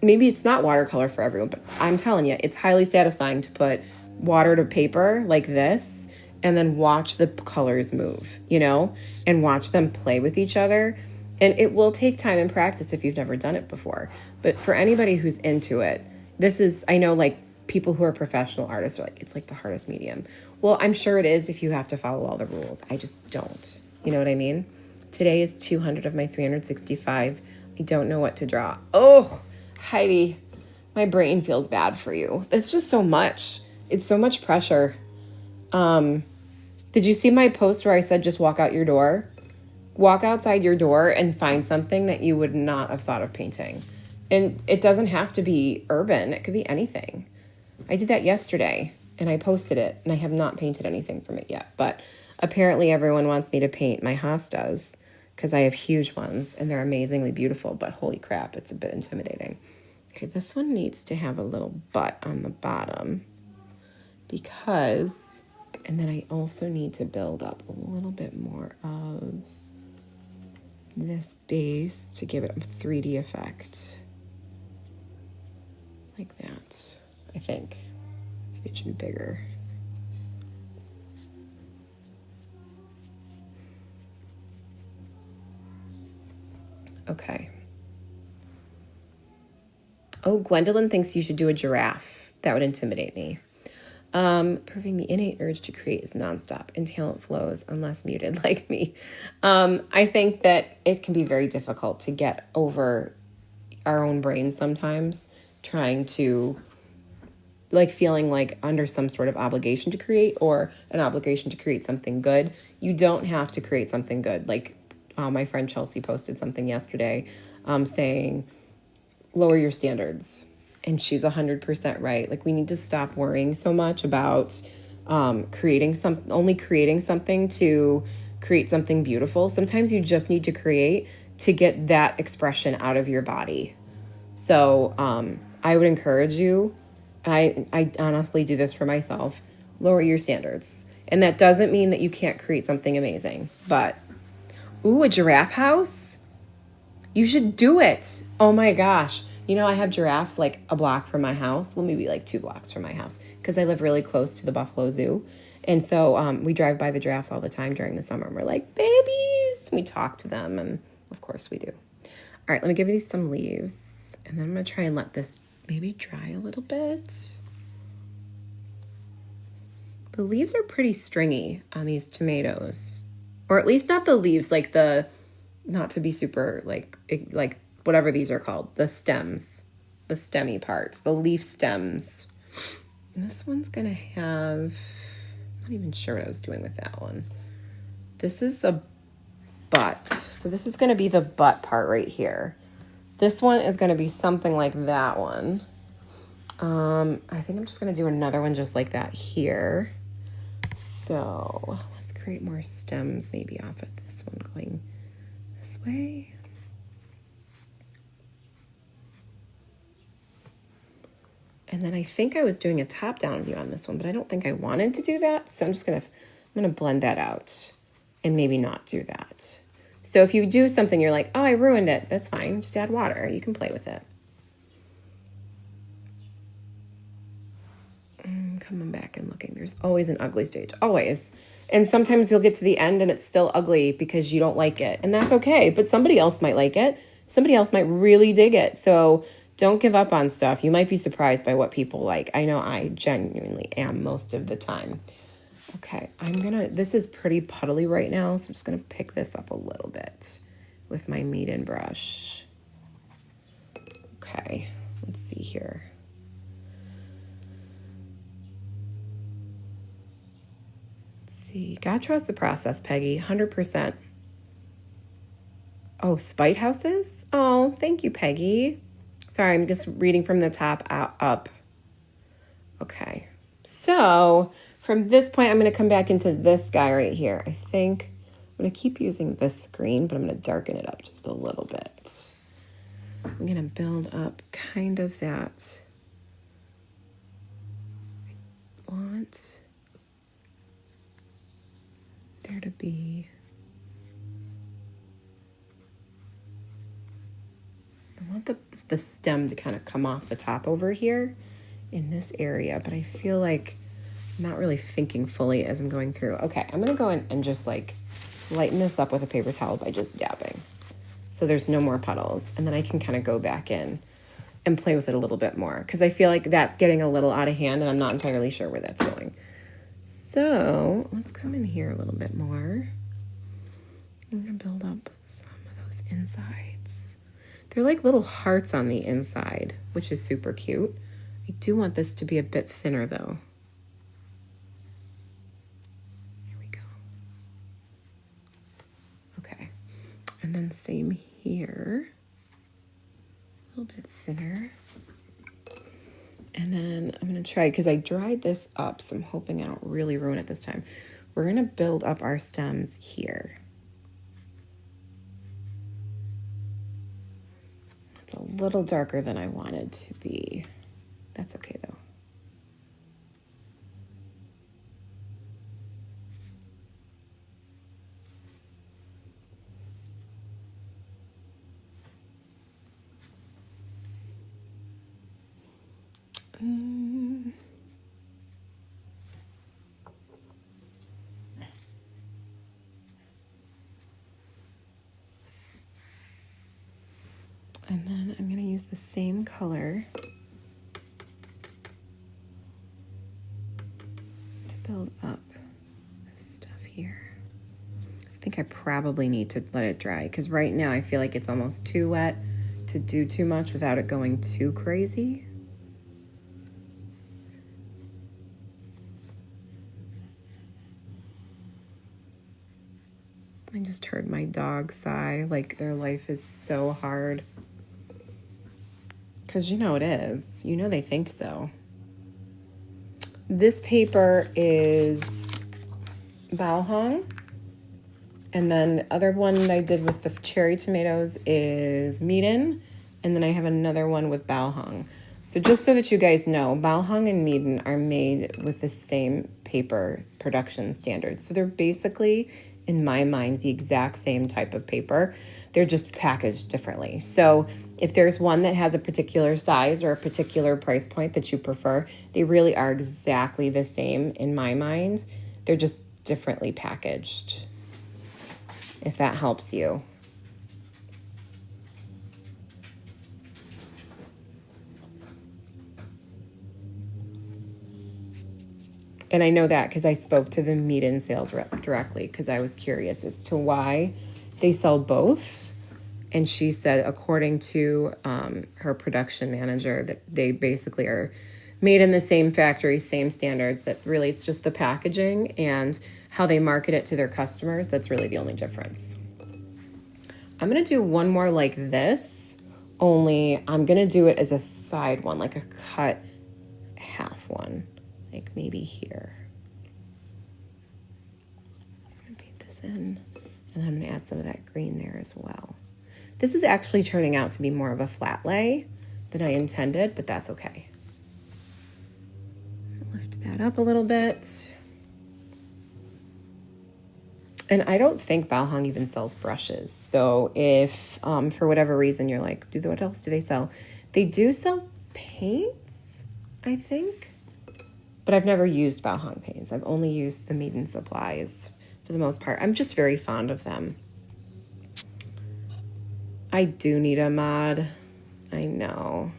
maybe it's not watercolor for everyone, but I'm telling you, it's highly satisfying to put water to paper like this and then watch the colors move, and watch them play with each other. And it will take time and practice if you've never done it before. But for anybody who's into it, I know like people who are professional artists are like, it's like the hardest medium. Well, I'm sure it is if you have to follow all the rules. I just don't. You know what I mean? Today is 200 of my 365. I don't know what to draw. Oh, Heidi, my brain feels bad for you. It's just so much. It's so much pressure. Did you see my post where I said just walk out your door? Walk outside your door and find something that you would not have thought of painting. And it doesn't have to be urban. It could be anything. I did that yesterday and I posted it and I have not painted anything from it yet. But apparently everyone wants me to paint my hostas because I have huge ones and they're amazingly beautiful. But holy crap, it's a bit intimidating. Okay, this one needs to have a little butt on the bottom because, and then I also need to build up a little bit more of this base to give it a 3D effect. Like that, I think. It should be bigger. Okay. Oh, Gwendolyn thinks you should do a giraffe. That would intimidate me. Proving the innate urge to create is nonstop and talent flows unless muted like me. I think that it can be very difficult to get over our own brains sometimes, trying to like feeling like under some sort of obligation to create or an obligation to create something good. You don't have to create something good. Like my friend Chelsea posted something yesterday saying, lower your standards. And she's 100% right. Like we need to stop worrying so much about creating something to create something beautiful. Sometimes you just need to create to get that expression out of your body. So I would encourage you, I honestly do this for myself, lower your standards. And that doesn't mean that you can't create something amazing. But, ooh, a giraffe house? You should do it. Oh my gosh. You know, I have giraffes like a block from my house. Well, maybe like 2 blocks from my house because I live really close to the Buffalo Zoo. And so we drive by the giraffes all the time during the summer. And we're like, babies. We talk to them. And of course we do. All right, let me give you some leaves. And then I'm going to try and let this maybe dry a little bit. The leaves are pretty stringy on these tomatoes. Or at least not the leaves, like the, not to be super, like whatever these are called, the stems, the stemmy parts, the leaf stems. And this one's going to have, I'm not even sure what I was doing with that one. This is a butt. So this is going to be the butt part right here. This one is going to be something like that one. I think I'm just going to do another one just like that here. So let's create more stems maybe off of this one going this way. And then I think I was doing a top-down view on this one, but I don't think I wanted to do that. So I'm going to blend that out and maybe not do that. So if you do something, you're like, oh, I ruined it. That's fine. Just add water. You can play with it. Coming back and looking. There's always an ugly stage. Always. And sometimes you'll get to the end and it's still ugly because you don't like it. And that's okay. But somebody else might like it. Somebody else might really dig it. So don't give up on stuff. You might be surprised by what people like. I know I genuinely am most of the time. Okay, this is pretty puddly right now, so I'm just gonna pick this up a little bit with my Meeden brush. Okay, let's see here. Let's see, gotta trust the process, Peggy, 100%. Oh, spite houses? Oh, thank you, Peggy. Sorry, I'm just reading from the top up. Okay, so from this point, I'm going to come back into this guy right here. I think I'm going to keep using this green, but I'm going to darken it up just a little bit. I'm going to build up kind of that. I want there to be... I want the stem to kind of come off the top over here in this area, but I feel like I'm not really thinking fully as I'm going through. Okay, I'm going to go in and just like lighten this up with a paper towel by just dabbing. So there's no more puddles. And then I can kind of go back in and play with it a little bit more because I feel like that's getting a little out of hand and I'm not entirely sure where that's going. So let's come in here a little bit more. I'm going to build up some of those insides. They're like little hearts on the inside, which is super cute. I do want this to be a bit thinner though. Here we go. Okay. And then same here. A little bit thinner. And then I'm going to try, because I dried this up, so I'm hoping I don't really ruin it this time. We're going to build up our stems here. It's a little darker than I wanted to be. That's okay though. And then I'm going to use the same color to build up this stuff here. I think I probably need to let it dry because right now I feel like it's almost too wet to do too much without it going too crazy. I just heard my dog sigh, like their life is so hard. Because you know it is. You know they think so. This paper is Bao Hong. And then the other one that I did with the cherry tomatoes is Meeden. And then I have another one with Bao Hong. So just so that you guys know, Bao Hong and Meeden are made with the same paper production standards. So they're basically, in my mind, the exact same type of paper. They're just packaged differently. So if there's one that has a particular size or a particular price point that you prefer, they really are exactly the same in my mind. They're just differently packaged, if that helps you. And I know that because I spoke to the Meeden sales rep directly because I was curious as to why they sell both. And she said, according to her production manager, that they basically are made in the same factory, same standards, that really it's just the packaging and how they market it to their customers. That's really the only difference. I'm going to do one more like this, only I'm going to do it as a side one, like a cut half one. Like maybe here. I'm going to paint this in, and I'm going to add some of that green there as well. This is actually turning out to be more of a flat lay than I intended, but that's okay. Lift that up a little bit. And I don't think Bao Hong even sells brushes. So if for whatever reason you're like, what else do they sell? They do sell paints, I think. But I've never used Bao Hong paints. I've only used the Meeden supplies for the most part. I'm just very fond of them. I do need a mod. I know.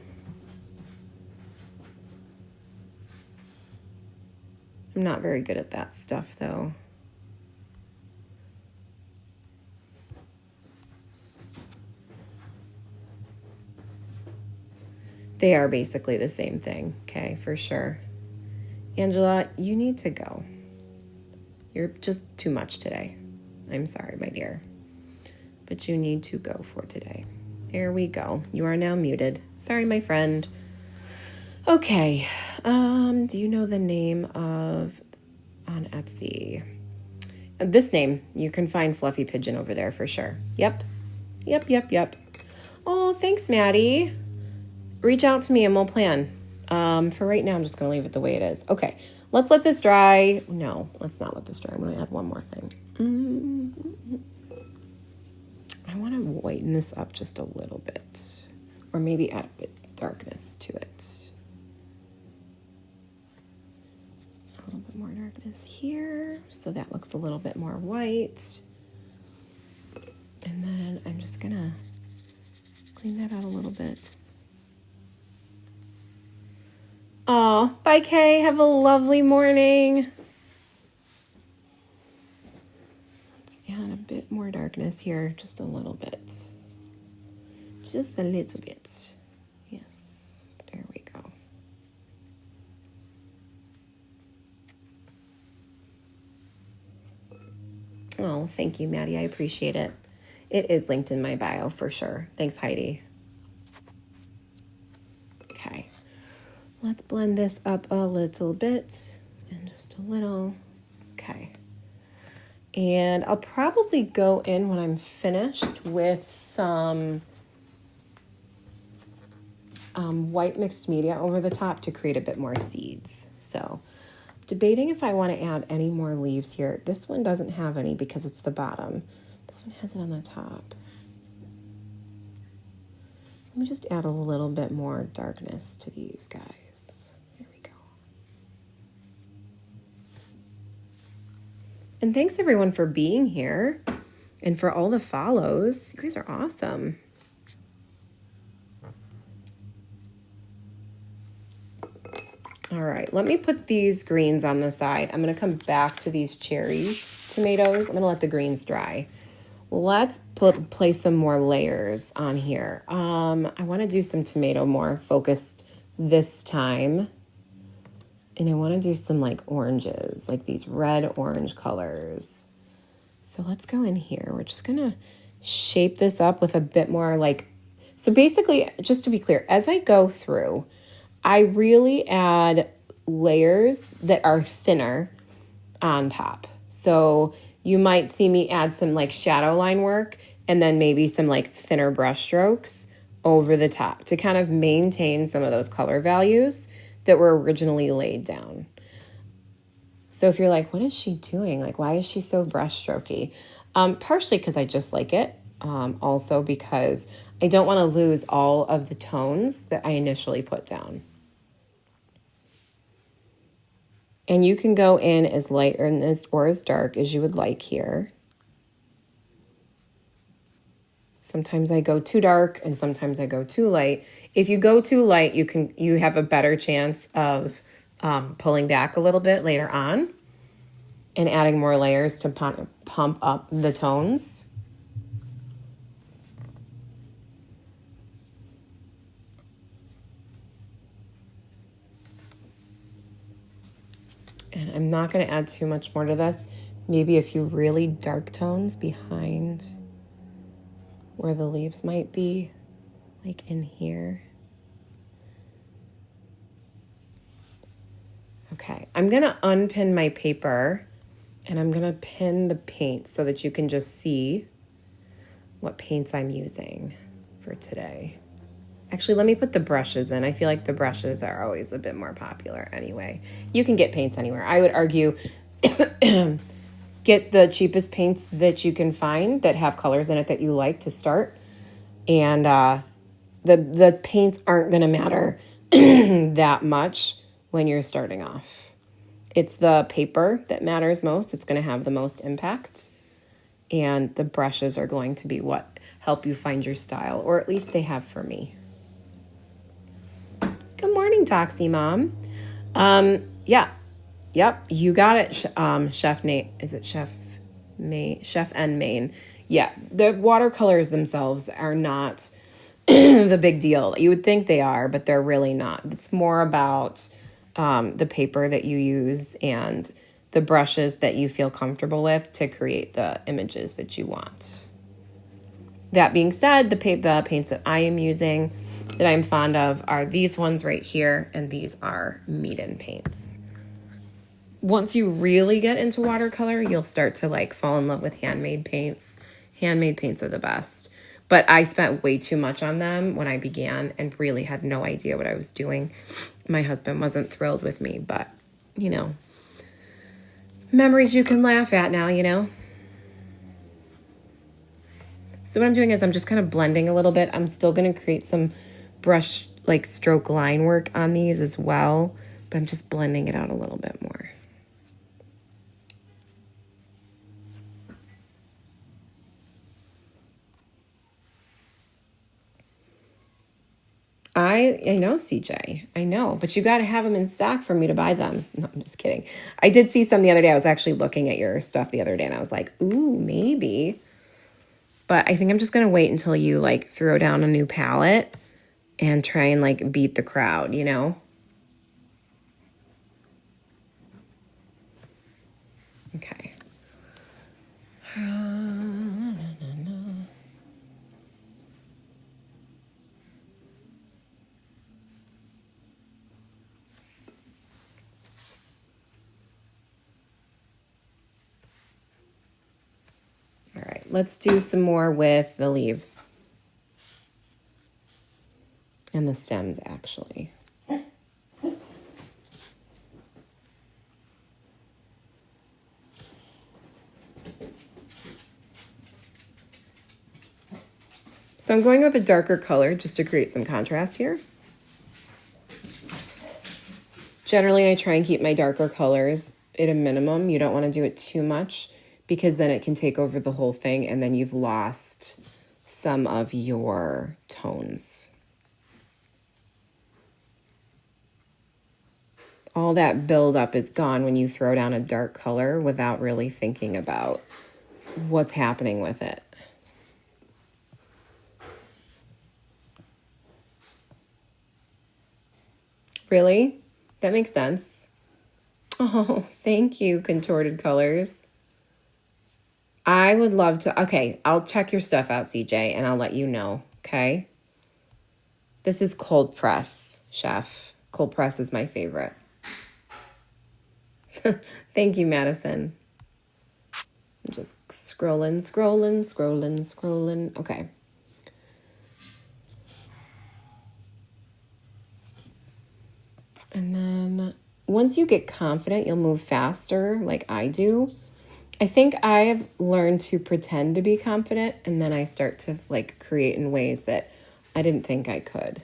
I'm not very good at that stuff, though. They are basically the same thing, okay, for sure. Angela, you need to go. You're just too much today. I'm sorry, my dear. But you need to go for today. There we go. You are now muted. Sorry, my friend. Okay. Do you know the name of on Etsy? This name, you can find Fluffy Pigeon over there for sure. Yep. Oh, thanks, Maddie. Reach out to me and we'll plan. For right now, I'm just going to leave it the way it is. Okay, let's let this dry. No, let's not let this dry. I'm going to add one more thing. I want to whiten this up just a little bit. Or maybe add a bit of darkness to it. A little bit more darkness here. So that looks a little bit more white. And then I'm just going to clean that out a little bit. Oh, bye, Kay. Have a lovely morning. Let's add a bit more darkness here, just a little bit. Just a little bit. Yes, there we go. Oh, thank you, Maddie. I appreciate it. It is linked in my bio for sure. Thanks, Heidi. Okay. Let's blend this up a little bit and just a little. Okay. And I'll probably go in when I'm finished with some white mixed media over the top to create a bit more seeds. So debating if I want to add any more leaves here. This one doesn't have any because it's the bottom. This one has it on the top. Let me just add a little bit more darkness to these guys. And thanks everyone for being here and for all the follows. You guys are awesome. All right, let me put these greens on the side. I'm gonna come back to these cherry tomatoes. I'm gonna let the greens dry. Let's place some more layers on here. I wanna do some tomato more focused this time. And I want to do some like oranges, like these red-orange colors. So let's go in here. We're just gonna shape this up with a bit more like, so basically, just to be clear, as I go through, I really add layers that are thinner on top. So you might see me add some like shadow line work and then maybe some like thinner brush strokes over the top to kind of maintain some of those color values that were originally laid down. So if you're like, what is she doing? Like, why is she so brush strokey? Partially because I just like it. Also because I don't want to lose all of the tones that I initially put down. And you can go in as light or as dark as you would like here. Sometimes I go too dark and sometimes I go too light. If you go too light, you have a better chance of pulling back a little bit later on and adding more layers to pump up the tones. And I'm not going to add too much more to this. Maybe a few really dark tones behind where the leaves might be, like in here. Okay, I'm going to unpin my paper and I'm going to pin the paint so that you can just see what paints I'm using for today. Actually, let me put the brushes in. I feel like the brushes are always a bit more popular anyway. You can get paints anywhere. I would argue get the cheapest paints that you can find that have colors in it that you like to start. And the paints aren't going to matter that much when you're starting off. It's the paper that matters most. It's going to have the most impact. And the brushes are going to be what help you find your style, or at least they have for me. Good morning, Doxy Mom. Yeah. Yep, you got it, Chef Nate. Is it Chef N Main? Yeah, the watercolors themselves are not the big deal. You would think they are, but they're really not. It's more about the paper that you use and the brushes that you feel comfortable with to create the images that you want. That being said, the paints that I am using that I'm fond of are these ones right here, and these are Meeden paints. Once you really get into watercolor, you'll start to like fall in love with handmade paints. Handmade paints are the best. But I spent way too much on them when I began and really had no idea what I was doing. My husband wasn't thrilled with me, but you know, memories you can laugh at now, you know? So what I'm doing is I'm just kind of blending a little bit. I'm still going to create some brush like stroke line work on these as well, but I'm just blending it out a little bit more. I know, CJ. I know, but you got to have them in stock for me to buy them. No, I'm just kidding. I did see some the other day. I was actually looking at your stuff the other day and I was like, ooh, maybe. But I think I'm just going to wait until you like throw down a new palette and try and like beat the crowd, you know? Okay. All right, let's do some more with the leaves and the stems, actually. So I'm going with a darker color just to create some contrast here. Generally, I try and keep my darker colors at a minimum. You don't want to do it too much because then it can take over the whole thing and then you've lost some of your tones. All that buildup is gone when you throw down a dark color without really thinking about what's happening with it. Really? That makes sense. Oh, thank you, Contorted Colors. I would love to. Okay, I'll check your stuff out, CJ, and I'll let you know. Okay. This is cold press, chef. Cold press is my favorite. Thank you, Madison. I'm just scrolling. Okay. And then once you get confident, you'll move faster like I do. I think I've learned to pretend to be confident, and then I start to like create in ways that I didn't think I could.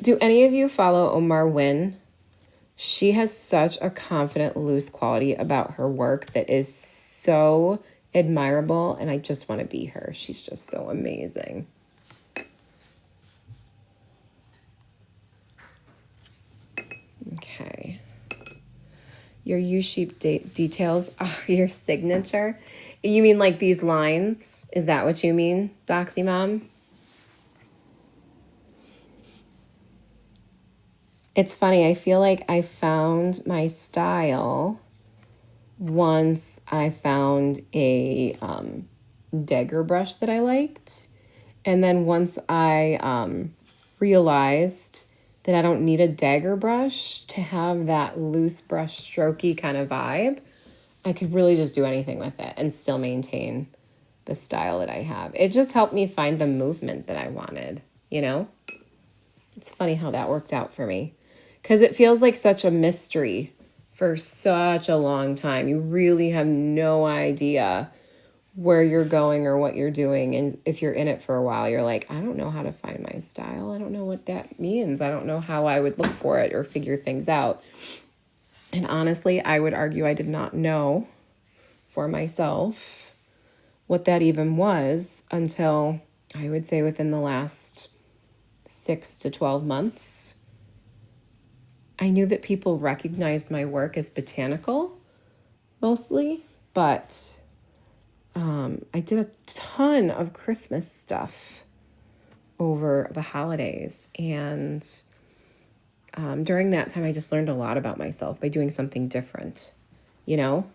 Do any of you follow Omar Wynn? She has such a confident, loose quality about her work that is so admirable, and I just want to be her. She's just so amazing. Okay. Your U-shaped details are your signature. You mean like these lines? Is that what you mean, Doxy Mom? It's funny. I feel like I found my style once I found a dagger brush that I liked. And then once I realized that I don't need a dagger brush to have that loose brush strokey kind of vibe, I could really just do anything with it and still maintain the style that I have. It just helped me find the movement that I wanted, you know? It's funny how that worked out for me because it feels like such a mystery for such a long time. You really have no idea where you're going or what you're doing. And if you're in it for a while, you're like, I don't know how to find my style. I don't know what that means. I don't know how I would look for it or figure things out. And honestly, I would argue I did not know for myself what that even was until I would say within the last 6 to 12 months. I knew that people recognized my work as botanical mostly, but I did a ton of Christmas stuff over the holidays. And during that time, I just learned a lot about myself by doing something different, you know,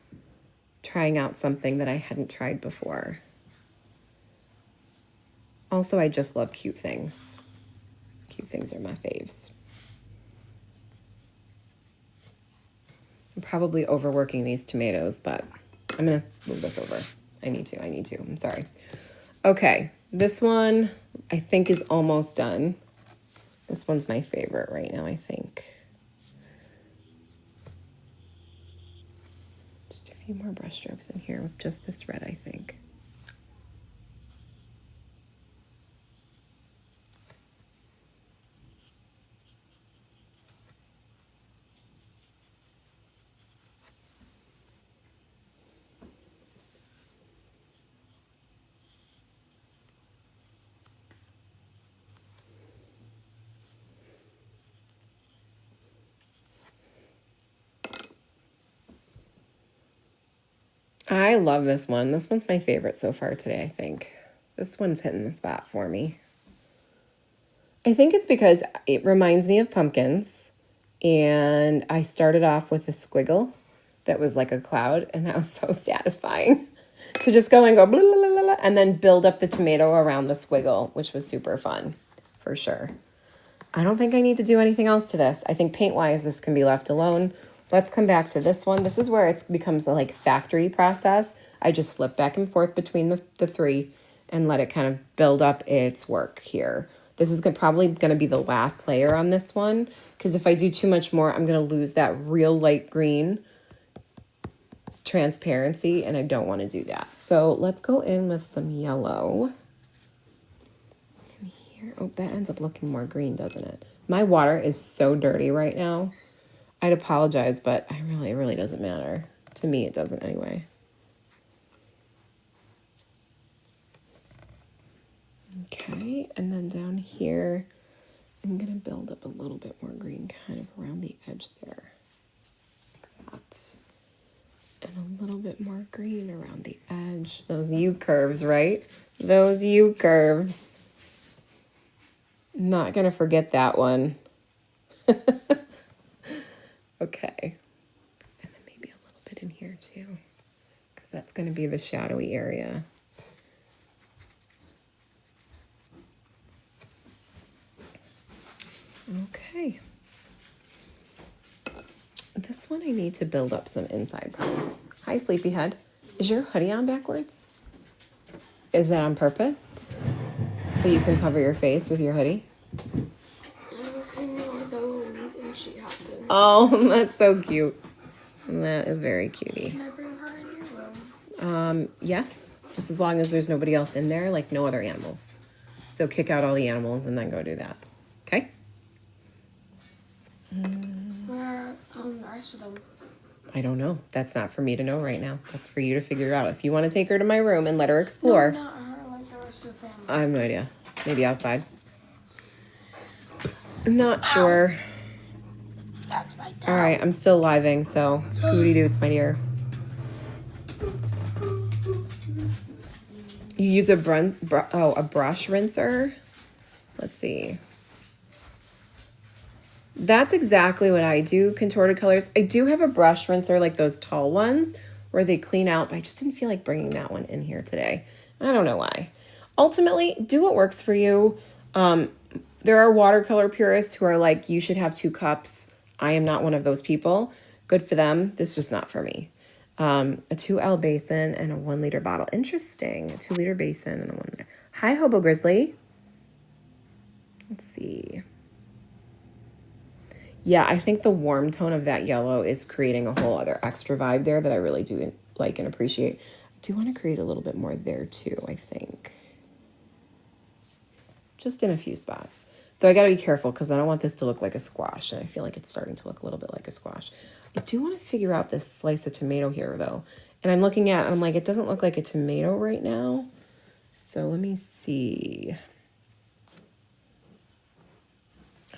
trying out something that I hadn't tried before. Also, I just love cute things. Cute things are my faves. I'm probably overworking these tomatoes, but I'm going to move this over. I need to. I'm sorry. Okay, this one I think is almost done. This one's my favorite right now, I think. Just a few more brush strokes in here with just this red, I think. I love this one. This one's my favorite so far today, I think. This one's hitting the spot for me. I think it's because it reminds me of pumpkins. And I started off with a squiggle that was like a cloud. And that was so satisfying to just go and go blah, blah, blah, blah, and then build up the tomato around the squiggle, which was super fun for sure. I don't think I need to do anything else to this. I think paint-wise, this can be left alone. Let's come back to this one. This is where it becomes a like factory process. I just flip back and forth between the three and let it kind of build up its work here. This is probably going to be the last layer on this one because if I do too much more, I'm going to lose that real light green transparency and I don't want to do that. So let's go in with some yellow. Oh, that ends up looking more green, doesn't it? My water is so dirty right now. I'd apologize, but it really doesn't matter. To me, it doesn't anyway. Okay, and then down here, I'm going to build up a little bit more green kind of around the edge there. Like that. And a little bit more green around the edge. Those U curves, right? Those U curves. Not going to forget that one. Okay. And then maybe a little bit in here too, because that's going to be the shadowy area. Okay. This one I need to build up some inside parts. Hi, Sleepyhead. Is your hoodie on backwards? Is that on purpose? So you can cover your face with your hoodie? Oh, that's so cute. That is very cutie. Can I bring her in your room? Yes. Just as long as there's nobody else in there, like no other animals. So kick out all the animals and then go do that. Okay? Where are the rest of them? I don't know. That's not for me to know right now. That's for you to figure out. If you want to take her to my room and let her explore. No, not her, like the rest of the family. I have no idea. Maybe outside. I'm not sure. That's my dad. All right, I'm still living, so scooty doots, my dear. You use a a brush rinser? Let's see. That's exactly what I do, Contorted Colors. I do have a brush rinser, like those tall ones, where they clean out, but I just didn't feel like bringing that one in here today. I don't know why. Ultimately, do what works for you. There are watercolor purists who are like, you should have 2 cups. I am not one of those people. Good for them. This is just not for me. A 2L basin and a 1 liter bottle. Interesting. A 2 liter basin and a 1 liter. Hi, Hobo Grizzly. Let's see. Yeah, I think the warm tone of that yellow is creating a whole other extra vibe there that I really do like and appreciate. I do want to create a little bit more there too, I think. Just in a few spots. Though I got to be careful because I don't want this to look like a squash. And I feel like it's starting to look a little bit like a squash. I do want to figure out this slice of tomato here though. And I'm looking at it, I'm like, it doesn't look like a tomato right now. So let me see.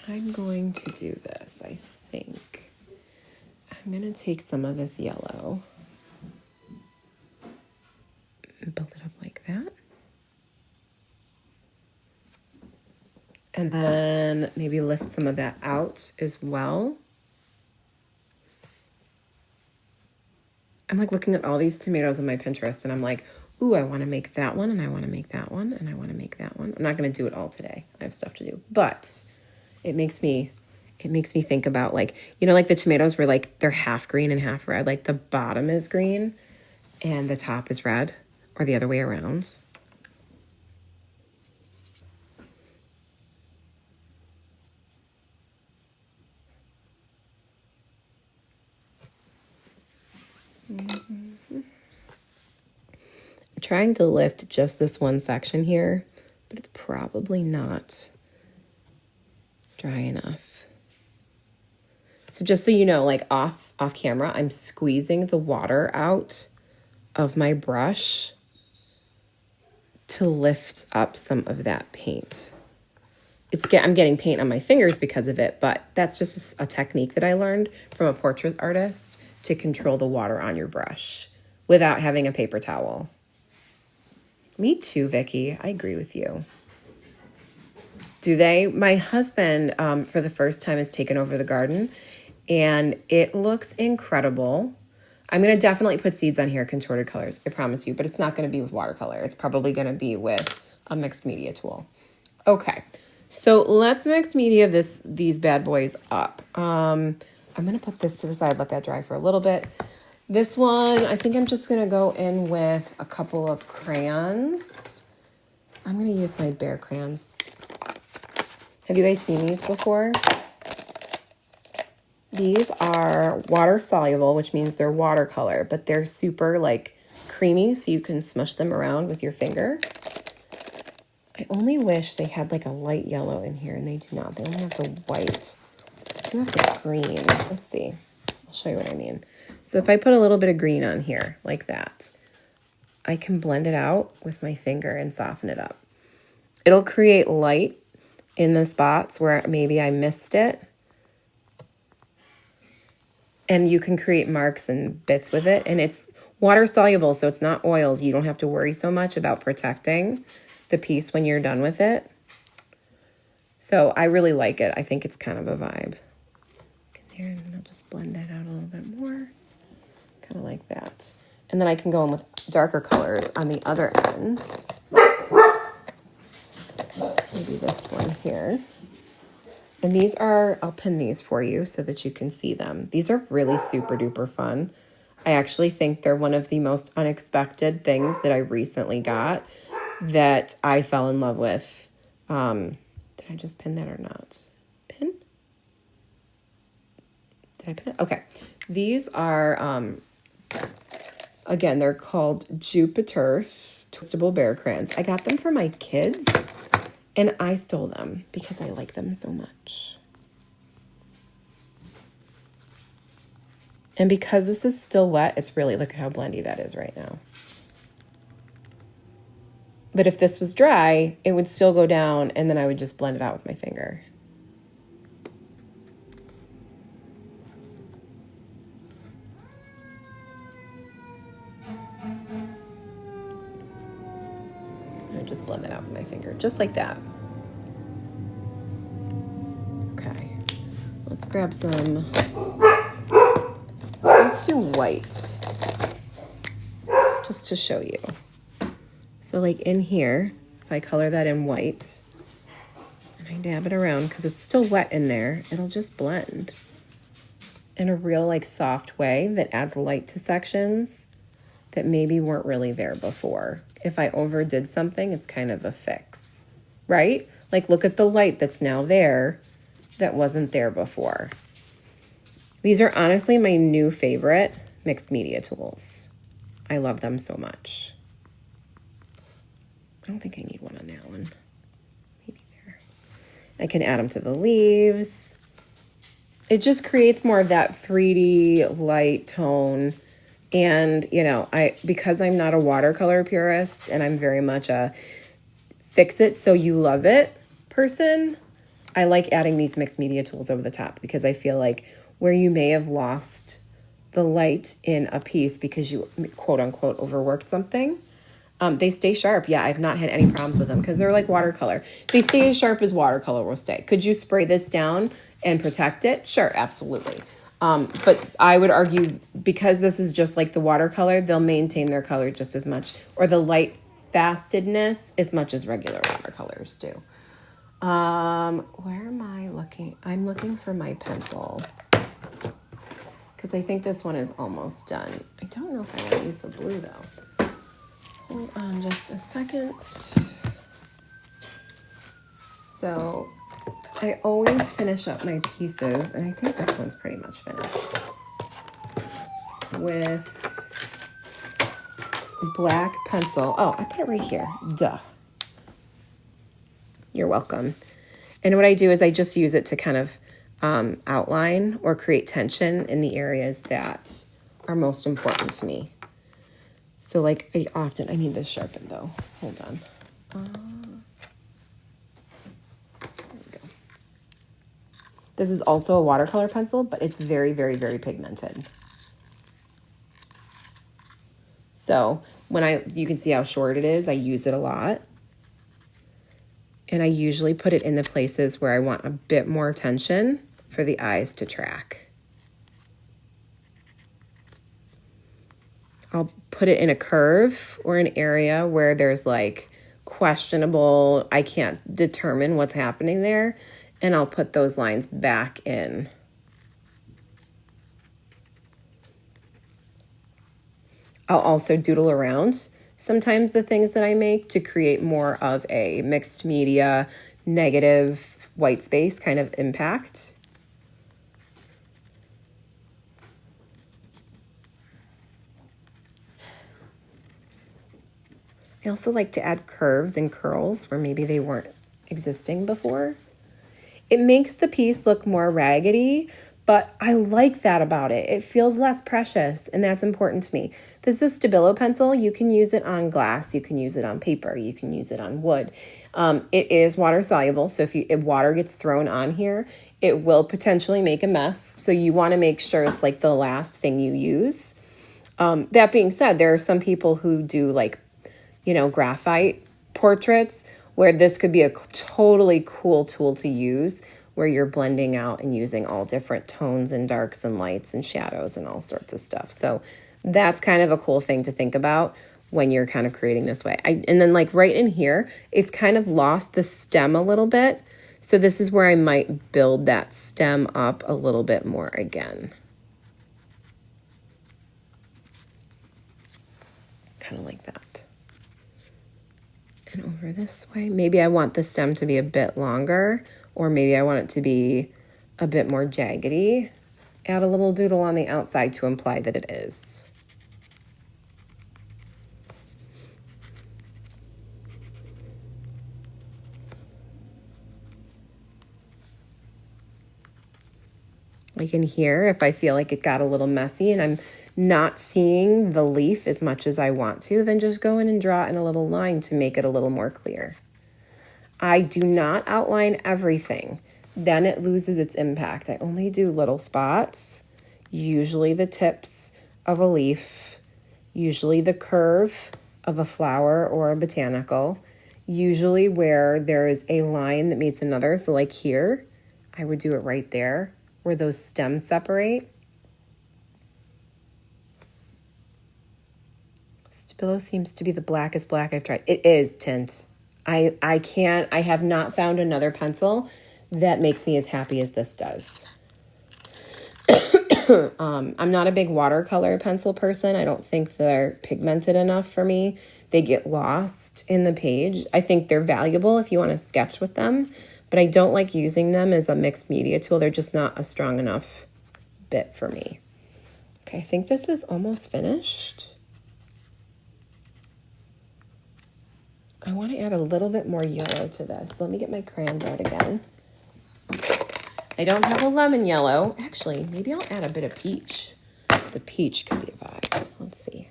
I'm going to do this, I think. I'm going to take some of this yellow and build it up like that. And then maybe lift some of that out as well. I'm like looking at all these tomatoes on my Pinterest and I'm like, ooh, I want to make that one and I want to make that one and I want to make that one. I'm not going to do it all today. I have stuff to do. But it makes me think about like, you know, like the tomatoes where like they're half green and half red. Like the bottom is green and the top is red, or the other way around. I'm trying to lift just this one section here, but it's probably not dry enough. So just so you know, like off camera, I'm squeezing the water out of my brush to lift up some of that paint. I'm getting paint on my fingers because of it, but that's just a technique that I learned from a portrait artist to control the water on your brush without having a paper towel. Me too, Vicky. I agree with you. Do they? My husband, for the first time, has taken over the garden, and it looks incredible. I'm going to definitely put seeds on here, Contorted Colors, I promise you, but it's not going to be with watercolor. It's probably going to be with a mixed media tool. Okay, so let's mixed media these bad boys up. I'm going to put this to the side, let that dry for a little bit. This one, I think I'm just going to go in with a couple of crayons. I'm going to use my Bear crayons. Have you guys seen these before? These are water soluble, which means they're watercolor, but they're super like creamy, so you can smush them around with your finger. I only wish they had like a light yellow in here, and they do not. They only have the white. I do have the green. Let's see. I'll show you what I mean. So if I put a little bit of green on here like that, I can blend it out with my finger and soften it up. It'll create light in the spots where maybe I missed it. And you can create marks and bits with it. And it's water soluble, so it's not oils. You don't have to worry so much about protecting the piece when you're done with it. So I really like it. I think it's kind of a vibe. There, and I'll just blend that out a little bit more. Kind of like that. And then I can go in with darker colors on the other end. Maybe this one here. And these are, I'll pin these for you so that you can see them. These are really super duper fun. I actually think they're one of the most unexpected things that I recently got that I fell in love with. Did I just pin that or not? Pin? Did I pin it? Okay. These are, again, they're called Jupiter Twistable Bear Crayons. I got them for my kids. And I stole them because I like them so much. And because this is still wet, it's really, look at how blendy that is right now. But if this was dry, it would still go down and then I would just blend it out with my finger. Just blend that out with my finger, just like that. Okay, let's grab some, let's do white, just to show you. So like in here, if I color that in white, and I dab it around, because it's still wet in there, it'll just blend in a real like soft way that adds light to sections that maybe weren't really there before. If I overdid something, it's kind of a fix, right? Like look at the light that's now there that wasn't there before. These are honestly my new favorite mixed media tools. I love them so much. I don't think I need one on that one. Maybe there. I can add them to the leaves. It just creates more of that 3D light tone. And, you know, because I'm not a watercolor purist and I'm very much a fix it so you love it person, I like adding these mixed media tools over the top because I feel like where you may have lost the light in a piece because you quote unquote overworked something, they stay sharp. Yeah, I've not had any problems with them because they're like watercolor. They stay as sharp as watercolor will stay. Could you spray this down and protect it? Sure, absolutely. But I would argue because this is just like the watercolor, they'll maintain their color just as much, or the light fastedness as much as regular watercolors do. Where am I looking? I'm looking for my pencil because I think this one is almost done. I don't know if I want to use the blue though. Hold on just a second. So I always finish up my pieces, and I think this one's pretty much finished, with a black pencil. Oh, I put it right here. Duh. You're welcome. And what I do is I just use it to kind of outline or create tension in the areas that are most important to me. So like I need this sharpened though. Hold on. This is also a watercolor pencil, but it's very, very, very pigmented. So you can see how short it is. I use it a lot. And I usually put it in the places where I want a bit more attention for the eyes to track. I'll put it in a curve or an area where there's like questionable, I can't determine what's happening there. And I'll put those lines back in. I'll also doodle around sometimes the things that I make to create more of a mixed media, negative white space kind of impact. I also like to add curves and curls where maybe they weren't existing before. It makes the piece look more raggedy, but I like that about it. It feels less precious, and that's important to me. This is a Stabilo pencil. You can use it on glass. You can use it on paper. You can use it on wood. It is water soluble, so if water gets thrown on here, it will potentially make a mess. So you want to make sure it's like the last thing you use. That being said, there are some people who do like, graphite portraits, where this could be a totally cool tool to use, where you're blending out and using all different tones and darks and lights and shadows and all sorts of stuff. So That's kind of a cool thing to think about when you're kind of creating this way. And then like right in here, it's kind of lost the stem a little bit. So this is where I might build that stem up a little bit more again. Kind of like that. And over this way, maybe I want the stem to be a bit longer, or maybe I want it to be a bit more jaggedy. Add a little doodle on the outside to imply that it is. Like in here, if I feel like it got a little messy and I'm not seeing the leaf as much as I want to, then just go in and draw in a little line to make it a little more clear. I do not outline everything. Then it loses its impact. I only do little spots, usually the tips of a leaf, usually the curve of a flower or a botanical, usually where there is a line that meets another. So like here, I would do it right there where those stems separate. Stabilo seems to be the blackest black I've tried. It is tint. I have not found another pencil that makes me as happy as this does. I'm not a big watercolor pencil person. I don't think they're pigmented enough for me. They get lost in the page. I think they're valuable if you want to sketch with them, but I don't like using them as a mixed media tool. They're just not a strong enough bit for me. Okay, I think this is almost finished. I want to add a little bit more yellow to this. Let me get my crayons out again. I don't have a lemon yellow. Actually, maybe I'll add a bit of peach. The peach could be a vibe. Let's see.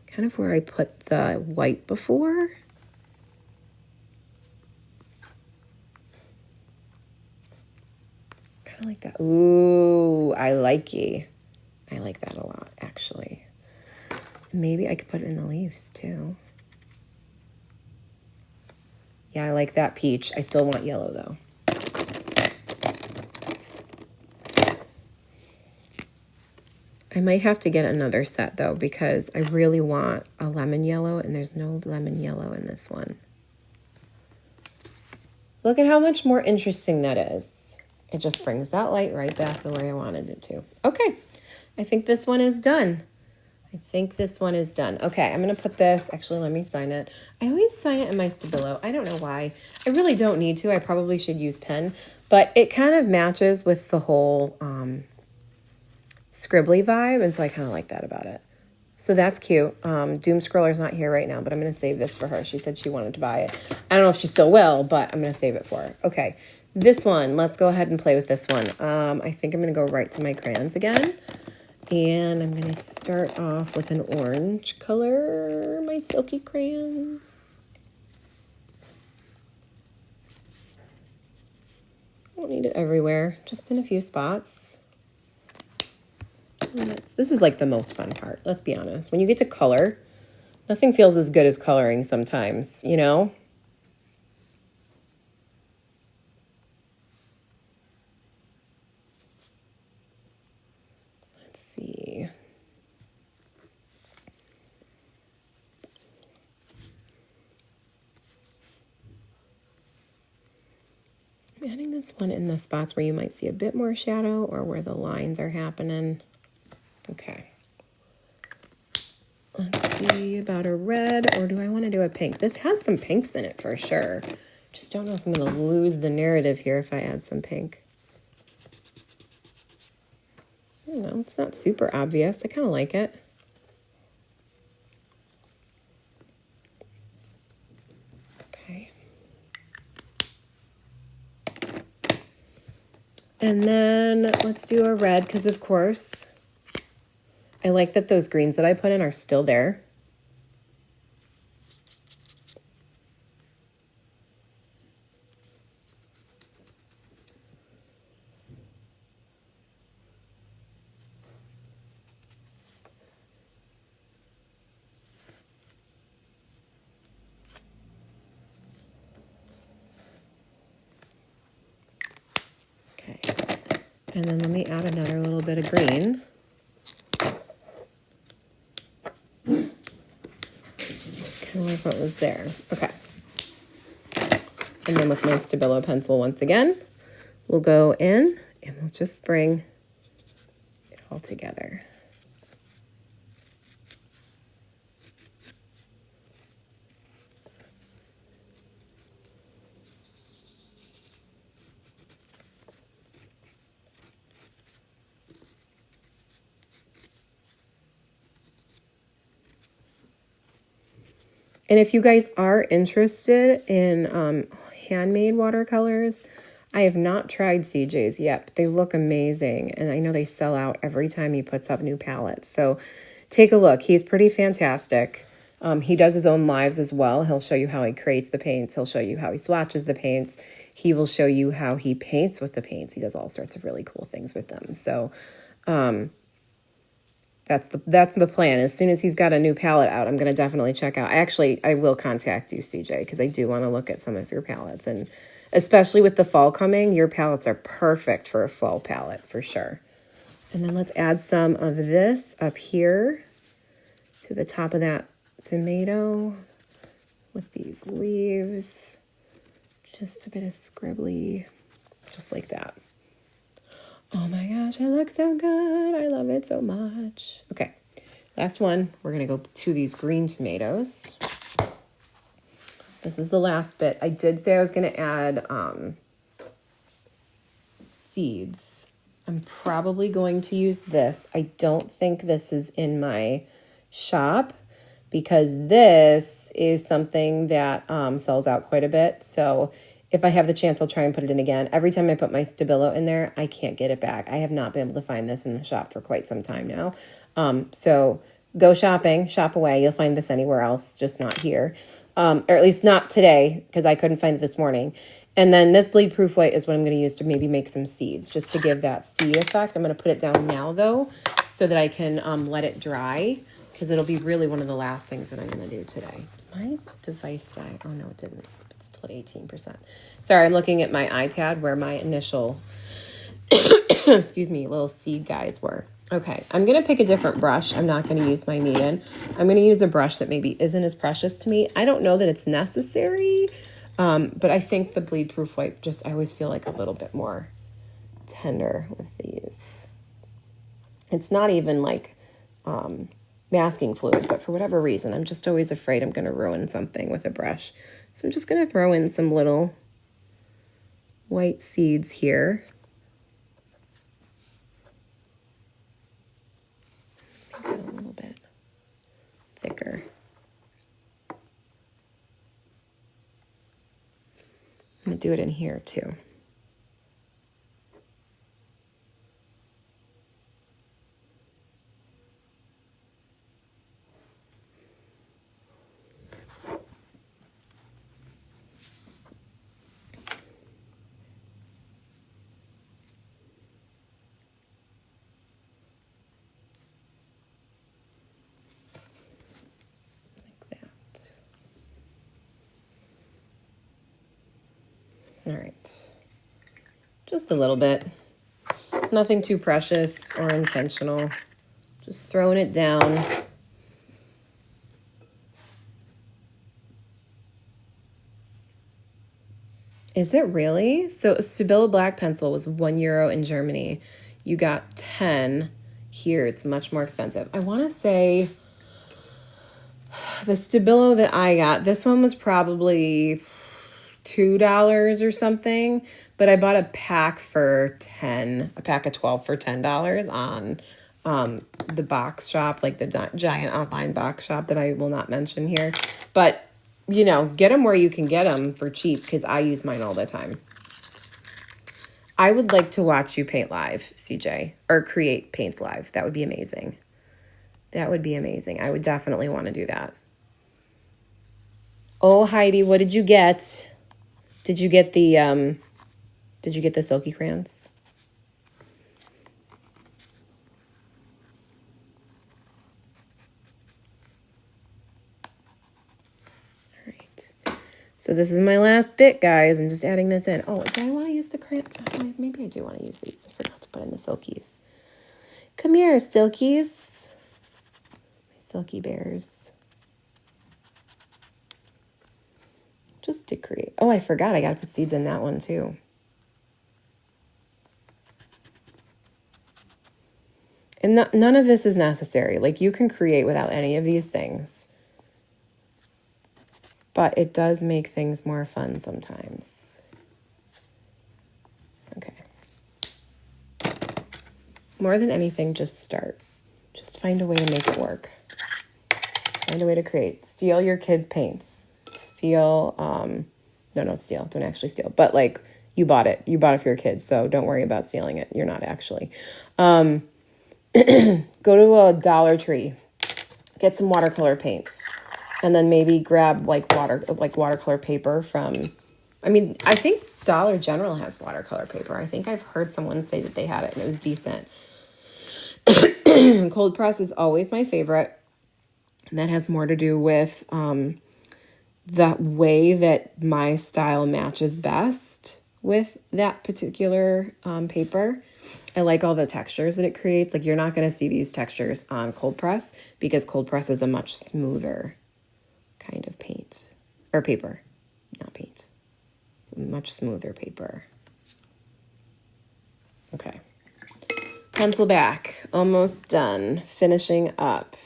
Kind of where I put the white before. Kind of like that. Ooh, I like that a lot, actually. Maybe I could put it in the leaves, too. Yeah, I like that peach. I still want yellow, though. I might have to get another set, though, because I really want a lemon yellow, and there's no lemon yellow in this one. Look at how much more interesting that is. It just brings that light right back the way I wanted it to. Okay, I think this one is done. Okay, I'm going to put this. Actually, let me sign it. I always sign it in my Stabilo. I don't know why. I really don't need to. I probably should use pen, but it kind of matches with the whole scribbly vibe, and so I kind of like that about it. So that's cute. Doom Scroller's not here right now, but I'm going to save this for her. She said she wanted to buy it. I don't know if she still will, but I'm going to save it for her. Okay, this one. Let's go ahead and play with this one. I think I'm going to go right to my crayons again. And I'm going to start off with an orange color, my silky crayons. I don't need it everywhere, just in a few spots. This is like the most fun part, let's be honest. When you get to color, nothing feels as good as coloring sometimes, you know? Let's see. I'm adding this one in the spots where you might see a bit more shadow or where the lines are happening. Okay. Let's see about a red, or do I want to do a pink? This has some pinks in it for sure. Just don't know if I'm going to lose the narrative here if I add some pink. I don't know. It's not super obvious. I kind of like it. Okay. And then let's do a red because, of course, I like that those greens that I put in are still there. Okay. And then let me add another little bit of green. what was there. Okay. And then with my Stabilo pencil once again, we'll go in and we'll just bring it all together. And if you guys are interested in handmade watercolors, I have not tried CJ's yet, but they look amazing. And I know they sell out every time he puts up new palettes. So take a look. He's pretty fantastic. He does his own lives as well. He'll show you how he creates the paints. He'll show you how he swatches the paints. He will show you how he paints with the paints. He does all sorts of really cool things with them. So that's the plan. As soon as he's got a new palette out, I'm going to definitely check out. I will contact you, CJ, because I do want to look at some of your palettes. And especially with the fall coming, your palettes are perfect for a fall palette for sure. And then let's add some of this up here to the top of that tomato with these leaves. Just a bit of scribbly, just like that. Oh my gosh, it looks so good. I love it so much. Okay, last one. We're going to go to these green tomatoes. This is the last bit. I did say I was going to add seeds. I'm probably going to use this. I don't think this is in my shop because this is something that sells out quite a bit. So if I have the chance, I'll try and put it in again. Every time I put my Stabilo in there, I can't get it back. I have not been able to find this in the shop for quite some time now. So go shopping, shop away. You'll find this anywhere else, just not here. Or at least not today, because I couldn't find it this morning. And then this bleed proof white is what I'm going to use to maybe make some seeds, just to give that seed effect. I'm going to put it down now, though, so that I can let it dry, because it'll be really one of the last things that I'm going to do today. Did my device die? Oh, no, it didn't. It's still at 18%. Sorry, I'm looking at my iPad where my initial, excuse me, little seed guys were. Okay, I'm going to pick a different brush. I'm not going to use my Meeden. I'm going to use a brush that maybe isn't as precious to me. I don't know that it's necessary, but I think the bleed proof white I always feel like a little bit more tender with these. It's not even like masking fluid, but for whatever reason, I'm just always afraid I'm going to ruin something with a brush. So I'm just going to throw in some little white seeds here. Make it a little bit thicker. I'm going to do it in here too. All right, just a little bit, nothing too precious or intentional, just throwing it down. Is it really? So Stabilo black pencil was €1 in Germany. You got 10 here. It's much more expensive. I want to say the Stabilo that I got, this one was probably $2 or something, but I bought a pack for 10, a pack of 12 for $10 on the box shop, like the giant online box shop that I will not mention here. But, you know, get them where you can get them for cheap, because I use mine all the time. I would like to watch you paint live, CJ, or create paints live. That would be amazing. That would be amazing. I would definitely want to do that. Oh, Heidi, what did you get? Did you get the silky crayons? All right. So this is my last bit, guys. I'm just adding this in. Oh, do I want to use the crayon? Maybe I do want to use these. I forgot to put in the silkies. Come here, silkies. My silky bears. just to create. Oh, I forgot. I got to put seeds in that one too. And none of this is necessary. Like, you can create without any of these things. But it does make things more fun sometimes. Okay. More than anything, just start. Just find a way to make it work. Find a way to create. Steal your kids' paints. Steal, no, don't steal. Don't actually steal. But, like, you bought it. You bought it for your kids, so don't worry about stealing it. You're not actually. Go to a Dollar Tree. Get some watercolor paints. And then maybe grab, like, watercolor paper from... I mean, I think Dollar General has watercolor paper. I think I've heard someone say that they had it, and it was decent. Cold press is always my favorite. And that has more to do with the way that my style matches best with that particular paper. I like all the textures that it creates. Like, you're not going to see these textures on cold press because cold press is a much smoother kind of paint. Or paper, not paint. It's a much smoother paper. Okay. Pencil back. Almost done. Finishing up.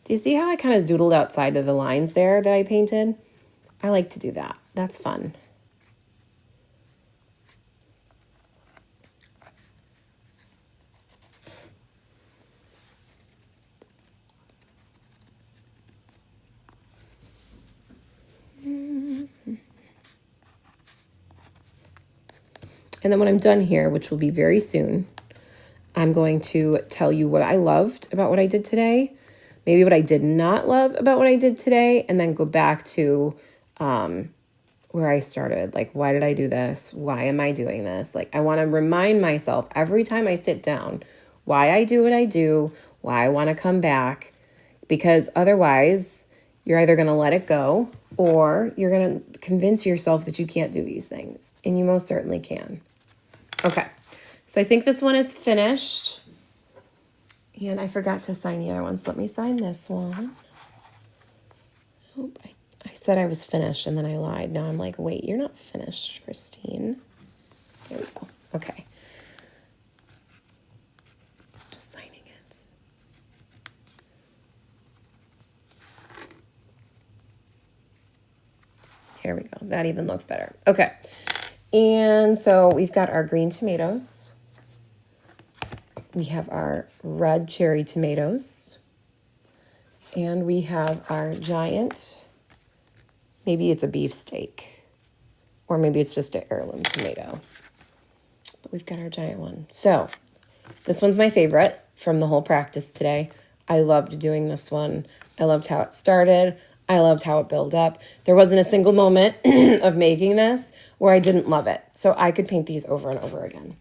Do you see how I kind of doodled outside of the lines there that I painted? I like to do that. That's fun. And then when I'm done here, which will be very soon, I'm going to tell you what I loved about what I did today, maybe what I did not love about what I did today, and then go back to where I started. Like, why did I do this? Why am I doing this? Like, I want to remind myself every time I sit down why I do what I do, why I want to come back, because otherwise you're either going to let it go or you're going to convince yourself that you can't do these things, and you most certainly can. Okay, so I think this one is finished. And I forgot to sign the other one, so let me sign this one. Oh, I said I was finished, and then I lied. Now I'm like, wait, you're not finished, Christine. There we go. Okay. Just signing it. Here we go. That even looks better. Okay. And so we've got our green tomatoes. We have our red cherry tomatoes. And we have our giant, maybe it's a beefsteak, or maybe it's just an heirloom tomato. But we've got our giant one. So this one's my favorite from the whole practice today. I loved doing this one. I loved how it started. I loved how it built up. There wasn't a single moment of making this where I didn't love it. So I could paint these over and over again.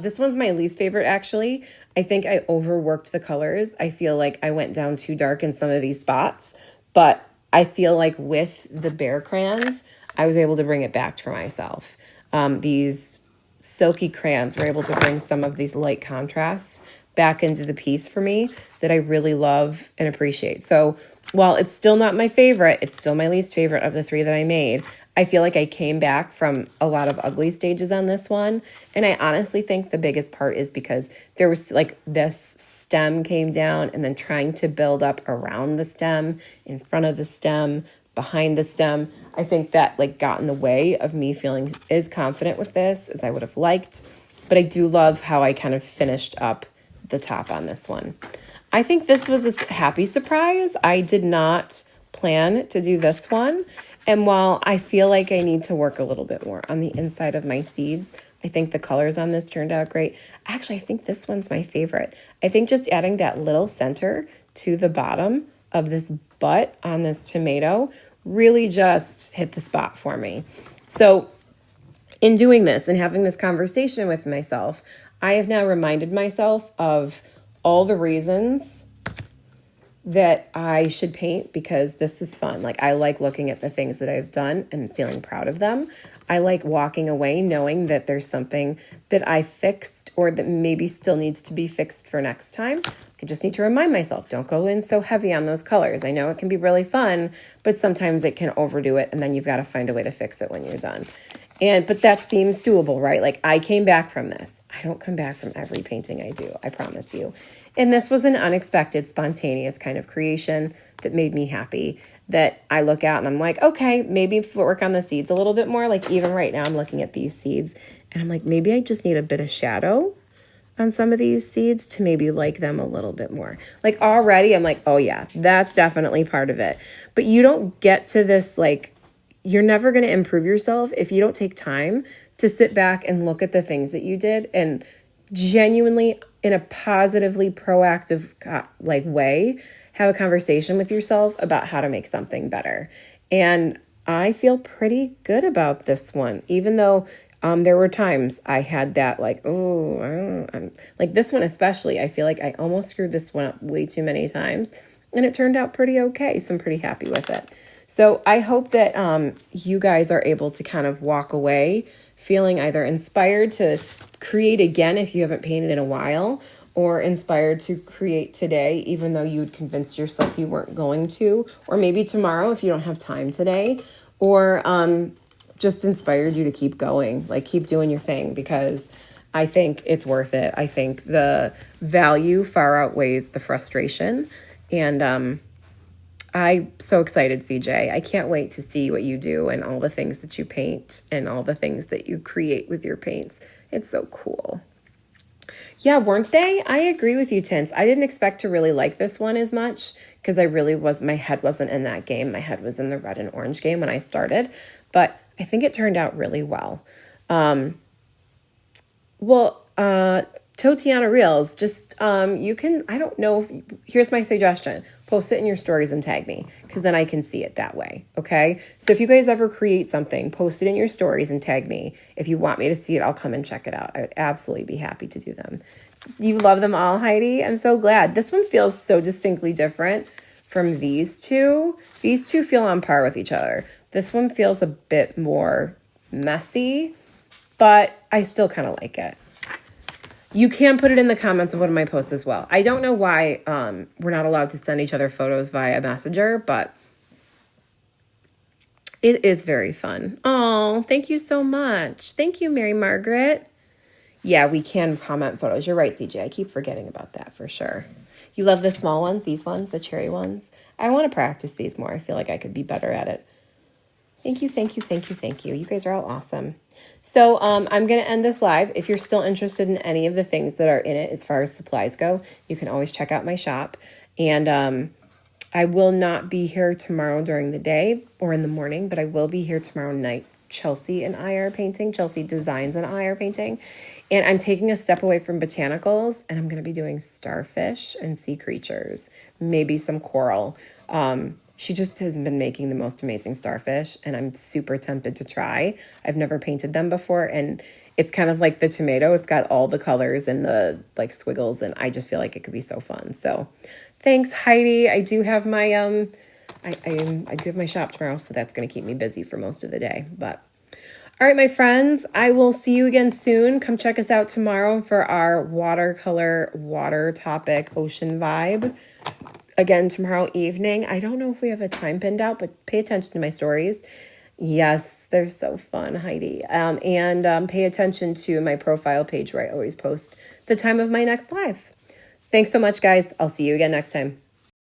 This one's my least favorite, actually. I think I overworked the colors. I feel like I went down too dark in some of these spots, but I feel like with the Behr crayons, I was able to bring it back for myself. These silky crayons were able to bring some of these light contrasts back into the piece for me that I really love and appreciate. So while it's still not my favorite, it's still my least favorite of the three that I made. I feel like I came back from a lot of ugly stages on this one. And I honestly think the biggest part is because there was like this stem came down and then trying to build up around the stem, in front of the stem, behind the stem. I think that like got in the way of me feeling as confident with this as I would have liked. But I do love how I kind of finished up the top on this one. I think this was a happy surprise. I did not plan to do this one. And while I feel like I need to work a little bit more on the inside of my seeds, I think the colors on this turned out great. Actually, I think this one's my favorite. I think just adding that little center to the bottom of this butt on this tomato really just hit the spot for me. So in doing this and having this conversation with myself, I have now reminded myself of all the reasons that I should paint because this is fun. Like, I like looking at the things that I've done and feeling proud of them. I like walking away knowing that there's something that I fixed or that maybe still needs to be fixed for next time. I just need to remind myself, don't go in so heavy on those colors. I know it can be really fun, but sometimes it can overdo it, and then you've got to find a way to fix it when you're done. But that seems doable, right? Like, I came back from this. I don't come back from every painting I do, I promise you. And this was an unexpected, spontaneous kind of creation that made me happy, that I look out and I'm like, okay, maybe work on the seeds a little bit more. Like, even right now, I'm looking at these seeds and I'm like, maybe I just need a bit of shadow on some of these seeds to maybe like them a little bit more. Like, already I'm like, oh yeah, that's definitely part of it. But you don't get to this, like, you're never going to improve yourself if you don't take time to sit back and look at the things that you did and genuinely, in a positively proactive like way, have a conversation with yourself about how to make something better. And I feel pretty good about this one, even though there were times I had that like, oh, like this one especially, I feel like I almost screwed this one up way too many times, and it turned out pretty okay. So I'm pretty happy with it. So I hope that you guys are able to kind of walk away feeling either inspired to create again if you haven't painted in a while, or inspired to create today, even though you'd convinced yourself you weren't going to, or maybe tomorrow if you don't have time today, or just inspired you to keep going, like keep doing your thing, because I think it's worth it. I think the value far outweighs the frustration. And I'm so excited, CJ. I can't wait to see what you do and all the things that you paint and all the things that you create with your paints. It's so cool. Yeah, weren't they? I agree with you, Tints. I didn't expect to really like this one as much because my head wasn't in that game. My head was in the red and orange game when I started, but I think it turned out really well. Totiana Reels, just, you can, I don't know, here's my suggestion. Post it in your stories and tag me, because then I can see it that way, okay? So if you guys ever create something, post it in your stories and tag me. If you want me to see it, I'll come and check it out. I would absolutely be happy to do them. You love them all, Heidi? I'm so glad. This one feels so distinctly different from these two. These two feel on par with each other. This one feels a bit more messy, but I still kind of like it. You can put it in the comments of one of my posts as well. I don't know why we're not allowed to send each other photos via Messenger, but it is very fun. Oh, thank you so much. Thank you, Mary Margaret. Yeah, we can comment photos. You're right, CJ. I keep forgetting about that for sure. You love the small ones, these ones, the cherry ones. I want to practice these more. I feel like I could be better at it. Thank you, thank you, thank you, thank you. You guys are all awesome. So I'm going to end this live. If you're still interested in any of the things that are in it as far as supplies go, you can always check out my shop. And I will not be here tomorrow during the day or in the morning, but I will be here tomorrow night. Chelsea and I are painting. Chelsea Designs and I are painting. And I'm taking a step away from botanicals, and I'm going to be doing starfish and sea creatures, maybe some coral. She just has been making the most amazing starfish, and I'm super tempted to try. I've never painted them before, and it's kind of like the tomato. It's got all the colors and the like squiggles, and I just feel like it could be so fun. So thanks, Heidi. I do have my I do have my shop tomorrow, so that's going to keep me busy for most of the day. But all right, my friends, I will see you again soon. Come check us out tomorrow for our watercolor water topic ocean vibe. Again, tomorrow evening. I don't know if we have a time pinned out, but pay attention to my stories. Yes, they're so fun, Heidi. And pay attention to my profile page where I always post the time of my next live. Thanks so much, guys. I'll see you again next time.